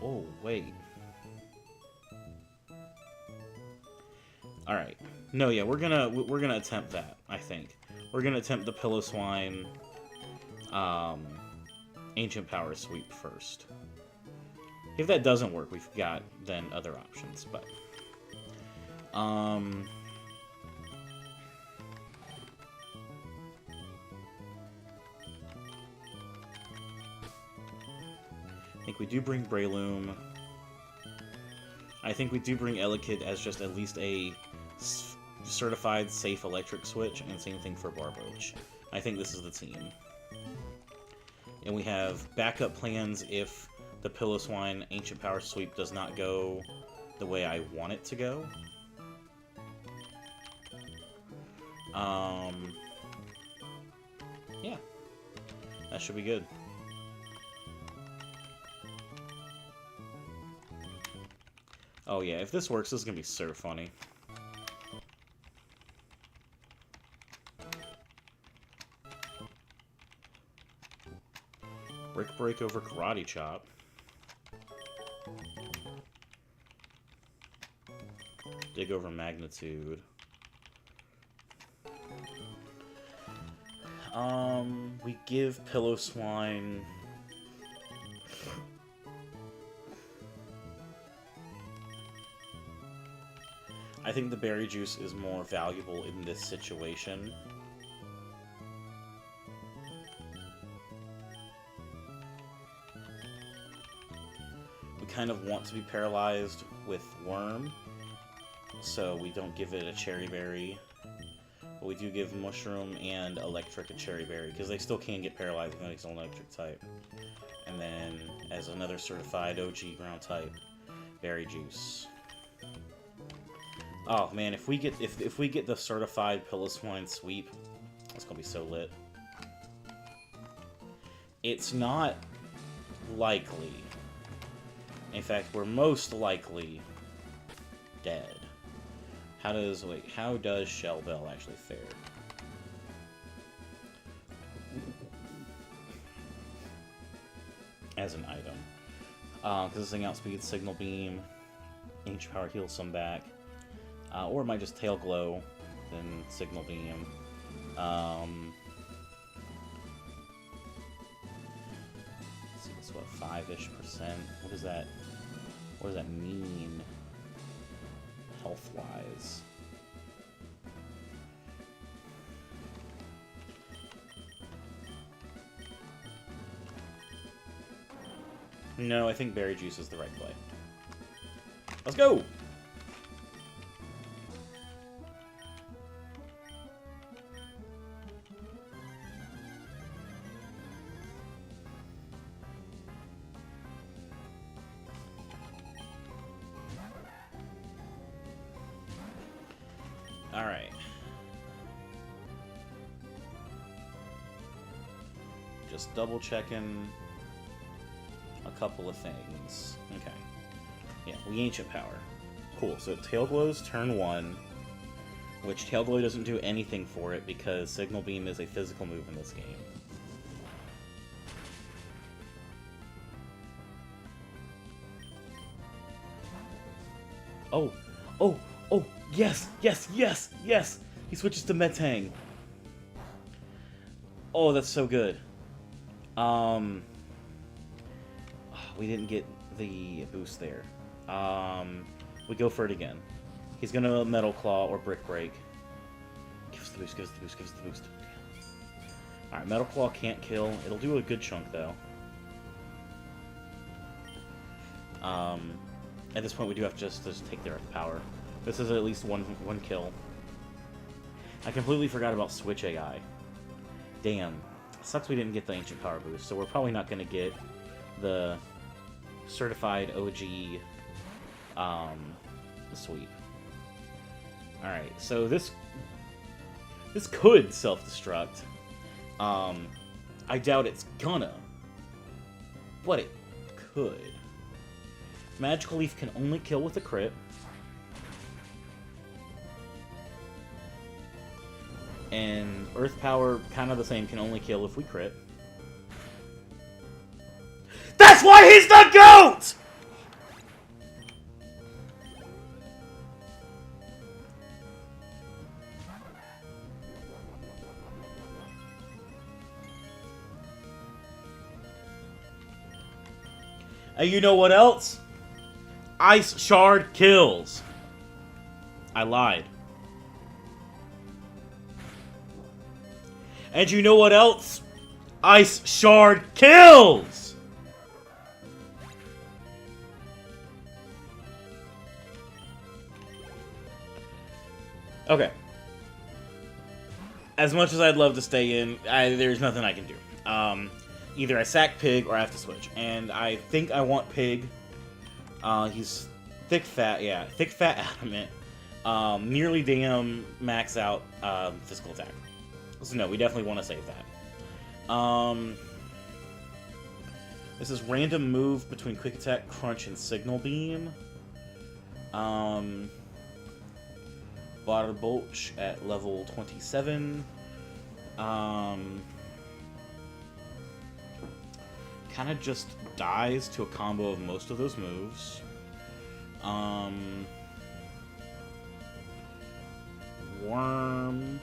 Oh, wait. All right. No, yeah, we're gonna attempt that. I think we're gonna attempt the Piloswine Ancient Power Sweep first. If that doesn't work, we've got then other options. But I think we do bring Breloom. I think we do bring Elekid as just at least a certified safe electric switch, and same thing for Barboach. I think this is the team. And we have backup plans if the Piloswine Ancient Power Sweep does not go the way I want it to go. Yeah. That should be good. Oh yeah, if this works, this is gonna be so funny. Brick Break over Karate Chop. Dig over Magnitude. We give Piloswine... I think the Berry Juice is more valuable in this situation. We kind of want to be paralyzed with Worm, so we don't give it a Cherry Berry. But we do give Mushroom and Electric a Cherry Berry, because they still can get paralyzed with its own Electric type. And then, as another certified OG ground type, Berry Juice. Oh man, if we get the certified Piloswine sweep, it's gonna be so lit. It's not likely. In fact, we're most likely dead. how does Shell Bell actually fare? As an item. Because this thing outspeeds Signal Beam, Ancient Power heals some back, or it might just Tail Glow, then Signal Beam. Let's see, it's what, 5-ish%? What does that mean, health-wise? No, I think Berry Juice is the right play. Let's go! Alright. Just double checking a couple of things. Okay. Yeah, we Ancient Power. Cool, so Tail Glow's turn 1, which Tail Glow doesn't do anything for it because Signal Beam is a physical move in this game. Oh! Oh! Oh! Yes! Yes! Yes! Yes! He switches to Metang. Oh, that's so good. We didn't get the boost there. We go for it again. He's gonna Metal Claw or Brick Break. Give us the boost, give us the boost, give us the boost. Alright, Metal Claw can't kill. It'll do a good chunk, though. At this point, we do have to just take their Earth Power. This is at least one kill. I completely forgot about Switch AI. Damn. Sucks we didn't get the Ancient Power boost, so we're probably not going to get the certified OG sweep. Alright, so this could self-destruct. I doubt it's gonna, but it could. Magical Leaf can only kill with a crit. And Earth Power, kind of the same, can only kill if we crit. That's why he's the GOAT! And you know what else? Ice Shard kills. I lied. And you know what else? Ice Shard kills! Okay. As much as I'd love to stay in, there's nothing I can do. Either I sack Pig or I have to switch. And I think I want Pig. He's thick, fat, yeah. Thick, fat, adamant. Nearly damn max out physical attack. So no, we definitely want to save that. This is random move between Quick Attack, Crunch, and Signal Beam. Bottom Bulch at level 27. Kind of just dies to a combo of most of those moves. Worm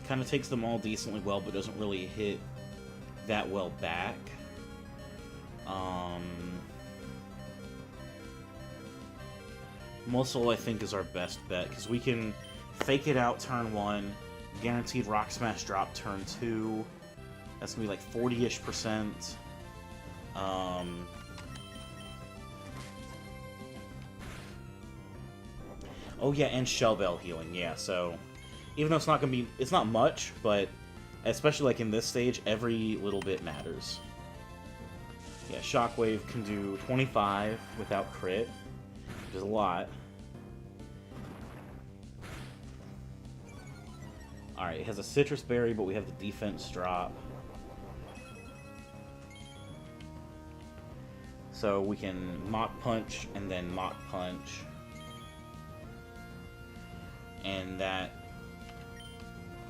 kind of takes them all decently well, but doesn't really hit that well back. Muscle, I think, is our best bet, because we can fake it out turn 1, guaranteed Rock Smash drop turn 2. That's going to be like 40-ish%. Oh yeah, and Shell Bell healing, yeah, so even though it's not going to be, it's not much, but especially like in this stage, every little bit matters. Yeah, Shockwave can do 25 without crit, which is a lot. Alright, it has a Citrus Berry, but we have the defense drop. So we can Mach Punch and then Mach Punch. and that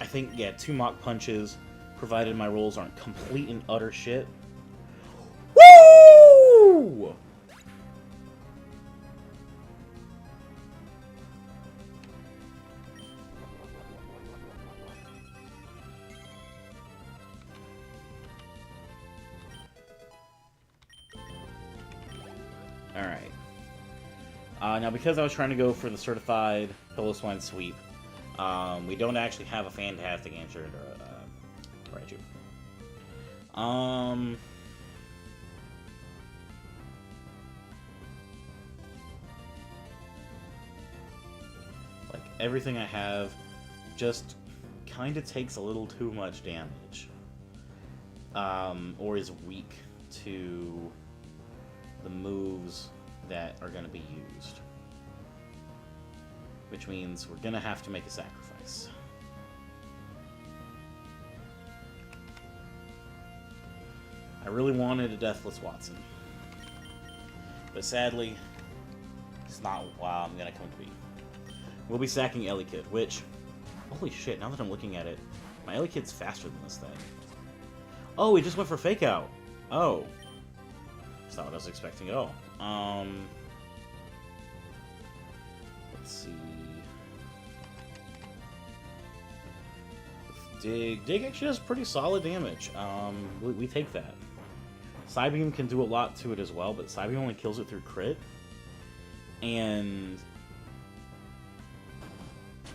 I think, yeah, 2 Mach Punches, provided my rolls aren't complete and utter shit. Woo! Alright. Now, because I was trying to go for the certified Pillow Swine sweep, we don't actually have a fantastic answer to Raichu. Like, everything I have just kind of takes a little too much damage. Or is weak to the moves that are going to be used. Which means we're going to have to make a sacrifice. I really wanted a Deathless Watson. But sadly, it's not how I'm going to come to be. We'll be sacking Elekid, which... Holy shit, now that I'm looking at it, my Elekid's faster than this thing. Oh, he just went for Fake Out. Oh. That's not what I was expecting at all. Let's see. Dig. Dig actually does pretty solid damage. We take that. Psybeam can do a lot to it as well, but Psybeam only kills it through crit. And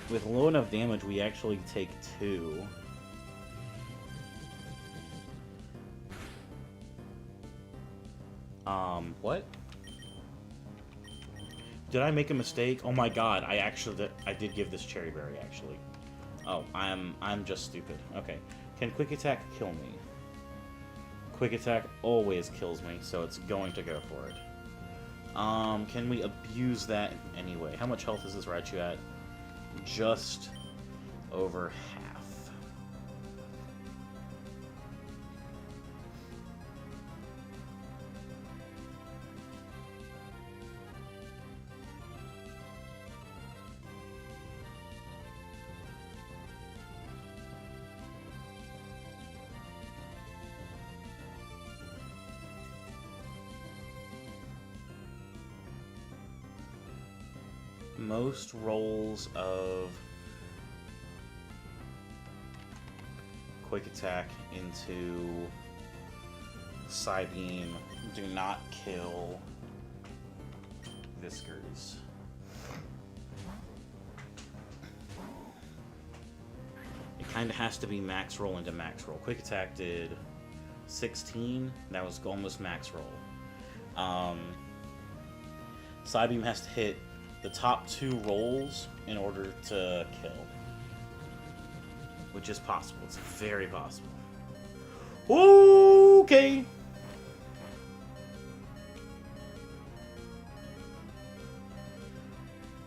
with low enough damage, we actually take 2. What? Did I make a mistake? Oh my god, I did give this Cherry Berry, actually. Oh, I'm just stupid. Okay. Can Quick Attack kill me? Quick Attack always kills me, so it's going to go for it. Can we abuse that anyway? How much health is this Raichu at? Just over half. Most rolls of Quick Attack into Psybeam do not kill Whiskers. It kind of has to be max roll into max roll. Quick Attack did 16. That was almost max roll. Psybeam has to hit the top 2 rolls in order to kill. Which is possible. It's very possible. Okay.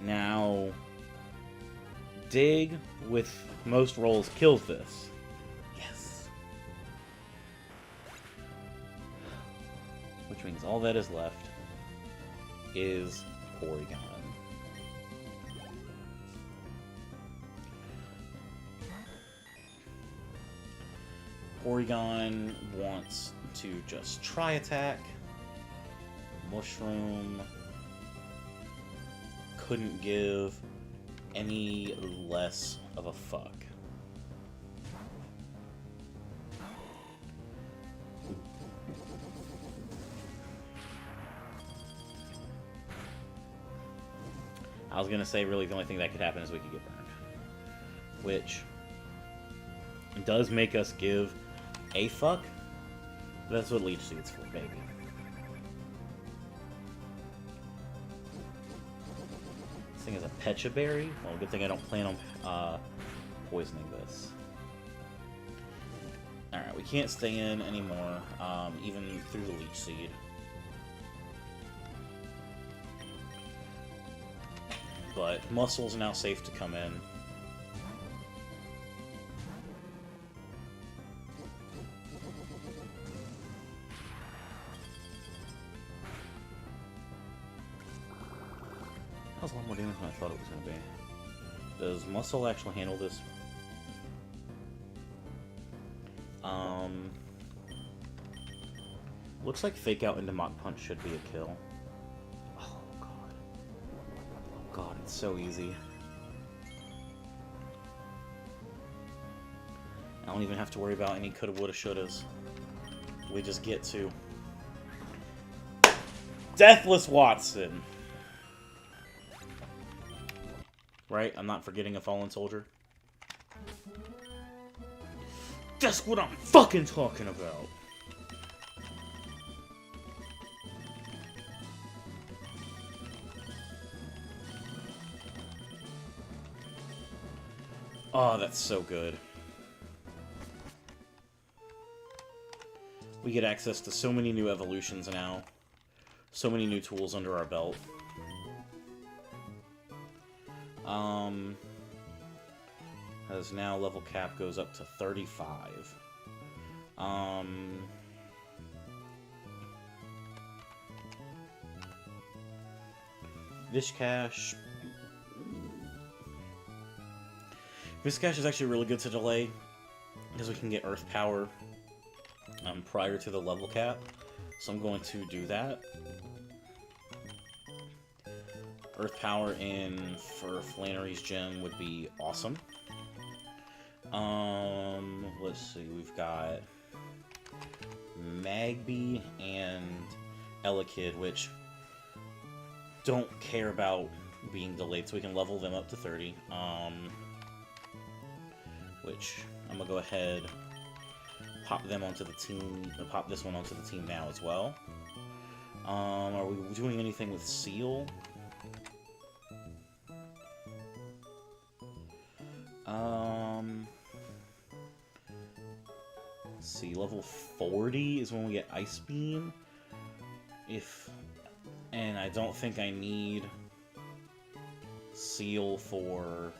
Now, Dig with most rolls kills this. Yes. Which means all that is left is Porygon. Porygon wants to just try attack. Mushroom couldn't give any less of a fuck. I was gonna say really the only thing that could happen is we could get burned. Which does make us give a fuck. That's what Leech Seed's for, baby. This thing is a Pecha Berry? Well, good thing I don't plan on poisoning this. Alright, we can't stay in anymore, even through the Leech Seed. But Muscle's now safe to come in. That was a lot more damage than I thought it was going to be. Does Muscle actually handle this? Looks like Fake Out into Mach Punch should be a kill. Oh, God. Oh, God, it's so easy. I don't even have to worry about any coulda, woulda, shouldas. We just get to Deathless Watson. Right? I'm not forgetting a fallen soldier. That's what I'm fucking talking about. Oh, that's so good. We get access to so many new evolutions now. So many new tools under our belt. As now level cap goes up to 35. Vishkash. Vishkash is actually really good to delay because we can get Earth Power prior to the level cap. So I'm going to do that. Earth Power in for Flannery's gem would be awesome. Let's see, we've got Magby and Elekid, which don't care about being delayed, so we can level them up to 30. Which I'm gonna go ahead, pop them onto the team, or pop this one onto the team now as well. Are we doing anything with Seal? Let's see, level 40 is when we get Ice Beam. And I don't think I need Seal for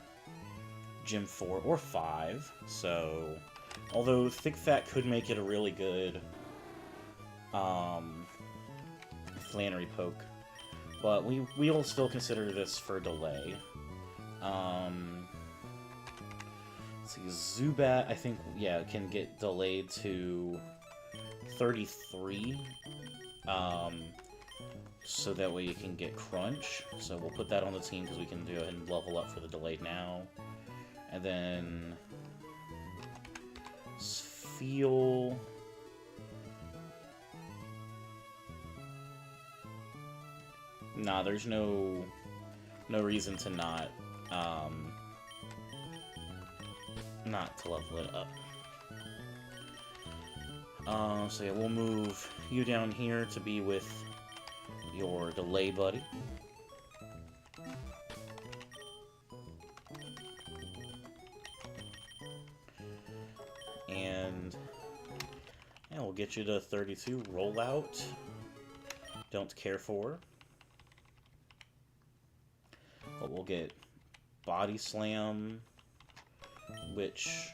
Gym 4 or 5, so although Thick Fat could make it a really good Flannery poke, but we'll still consider this for delay. Let's see, Zubat, I think, yeah, can get delayed to 33, so that way you can get Crunch. So we'll put that on the team because we can go ahead and level up for the delayed now. And then Feel. Nah, there's no reason to not to level it up. So yeah, we'll move you down here to be with your delay buddy. And yeah, we'll get you to 32. Rollout. Don't care for. But we'll get Body Slam, which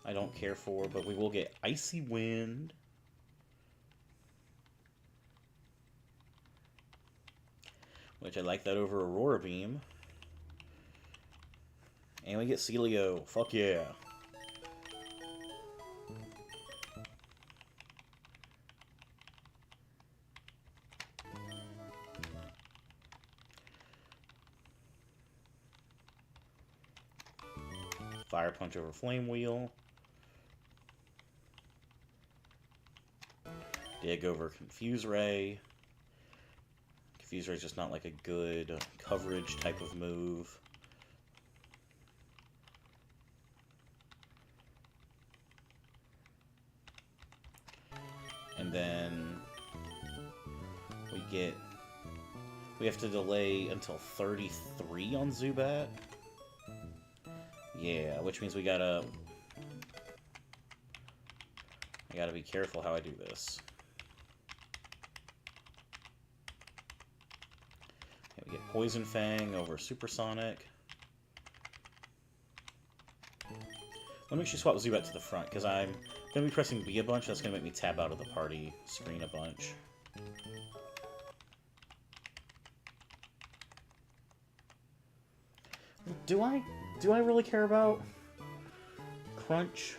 I don't care for, but we will get Icy Wind. Which I like that over Aurora Beam. And we get Celio. Fuck yeah. Fire Punch over Flame Wheel. Dig over Confuse Ray. Confuse Ray is just not like a good coverage type of move. And then we have to delay until 33 on Zubat. Yeah, which means I gotta be careful how I do this. Okay, we get Poison Fang over Supersonic. Let me actually swap Zubat to the front, because I'm going to be pressing B a bunch. That's going to make me tab out of the party screen a bunch. Do I? Do I really care about Crunch?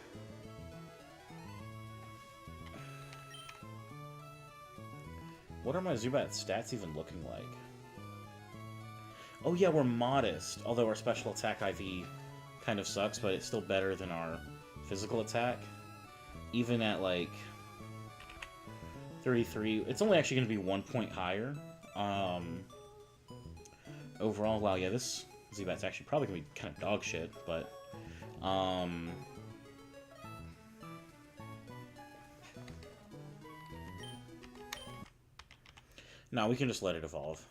What are my Zubat stats even looking like? Oh yeah, we're modest. Although our special attack IV kind of sucks, but it's still better than our physical attack. Even at like 33, it's only actually going to be 1 point higher. Overall, wow, yeah, this Zubat's actually probably going to be kind of dog shit, but no, we can just let it evolve.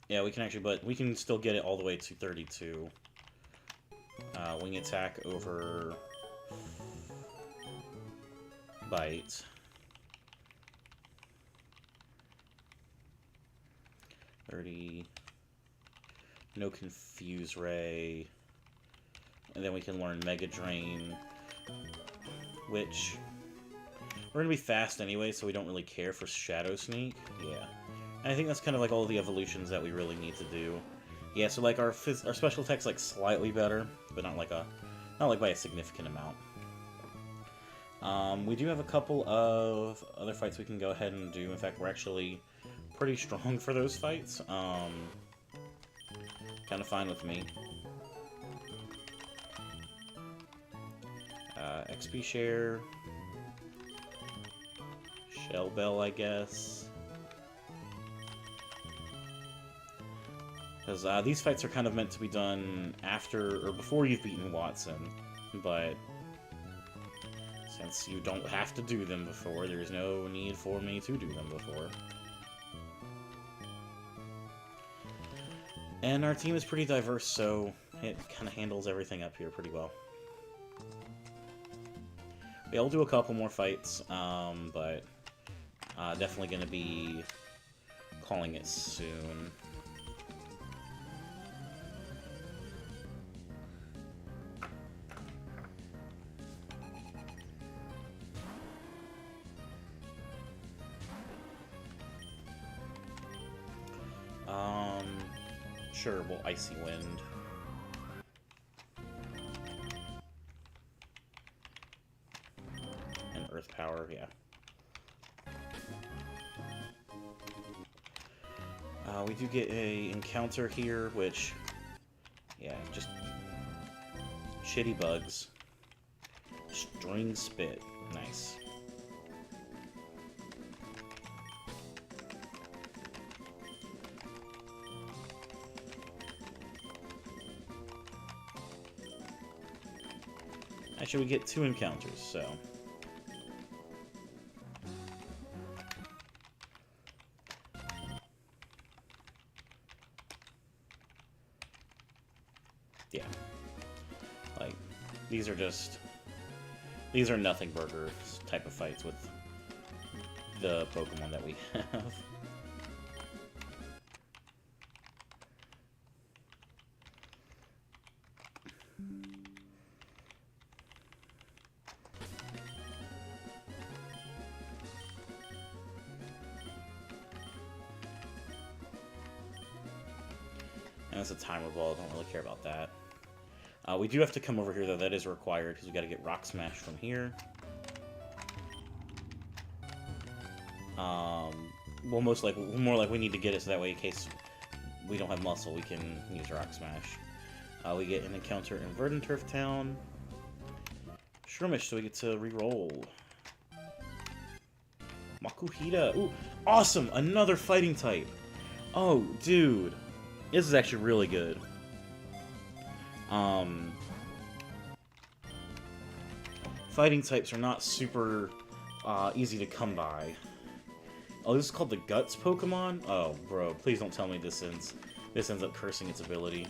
Yeah, we can actually, but we can still get it all the way to 32. Wing attack over bite. No Confuse Ray. And then we can learn Mega Drain, which we're going to be fast anyway, so we don't really care for Shadow Sneak. Yeah. And I think that's kind of like all the evolutions that we really need to do. Yeah, so like our special attack's like slightly better, but not like by a significant amount. We do have a couple of other fights we can go ahead and do. In fact, we're actually pretty strong for those fights. Kind of fine with me. XP share. Shell Bell, I guess. Because these fights are kind of meant to be done after or before you've beaten Watson, but since you don't have to do them before, there's no need for me to do them before. And our team is pretty diverse, so it kind of handles everything up here pretty well. We'll do a couple more fights, but definitely going to be calling it soon. Sure, well, Icy Wind. And Earth Power, yeah. We do get a encounter here, which, yeah, just shitty bugs. String Spit, nice. Actually, we get 2 encounters, so... yeah. Like, these are just... these are nothing burger type of fights with the Pokemon that we have. And it's a timer ball, I don't really care about that. We do have to come over here, though. That is required, because we got to get Rock Smash from here. Well, more like we need to get it so that way, in case we don't have muscle, we can use Rock Smash. We get an encounter in Verdant Turf Town. Shroomish, so we get to re-roll. Makuhita. Ooh, awesome! Another fighting type. Oh, dude. This is actually really good. Fighting types are not super easy to come by. Oh, this is called the Guts Pokemon? Oh, bro, please don't tell me this ends up cursing its ability.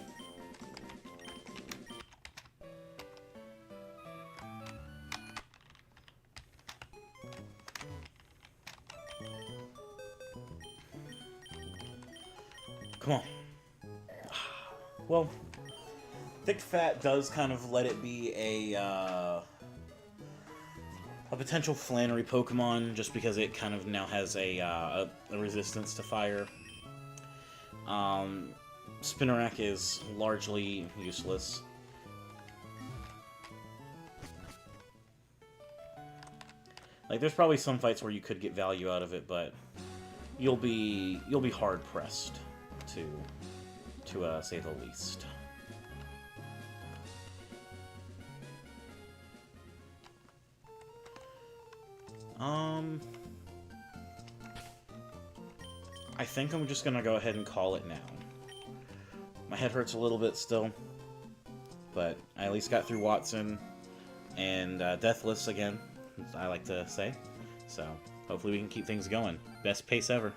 Come on. Well, Thick Fat does kind of let it be a potential Flannery Pokemon, just because it kind of now has a resistance to fire. Spinnerack is largely useless. Like, there's probably some fights where you could get value out of it, but you'll be hard pressed to say the least. I think I'm just gonna go ahead and call it now. My head hurts a little bit still, but I at least got through Watson and Deathless again, I like to say. So hopefully we can keep things going. Best pace ever.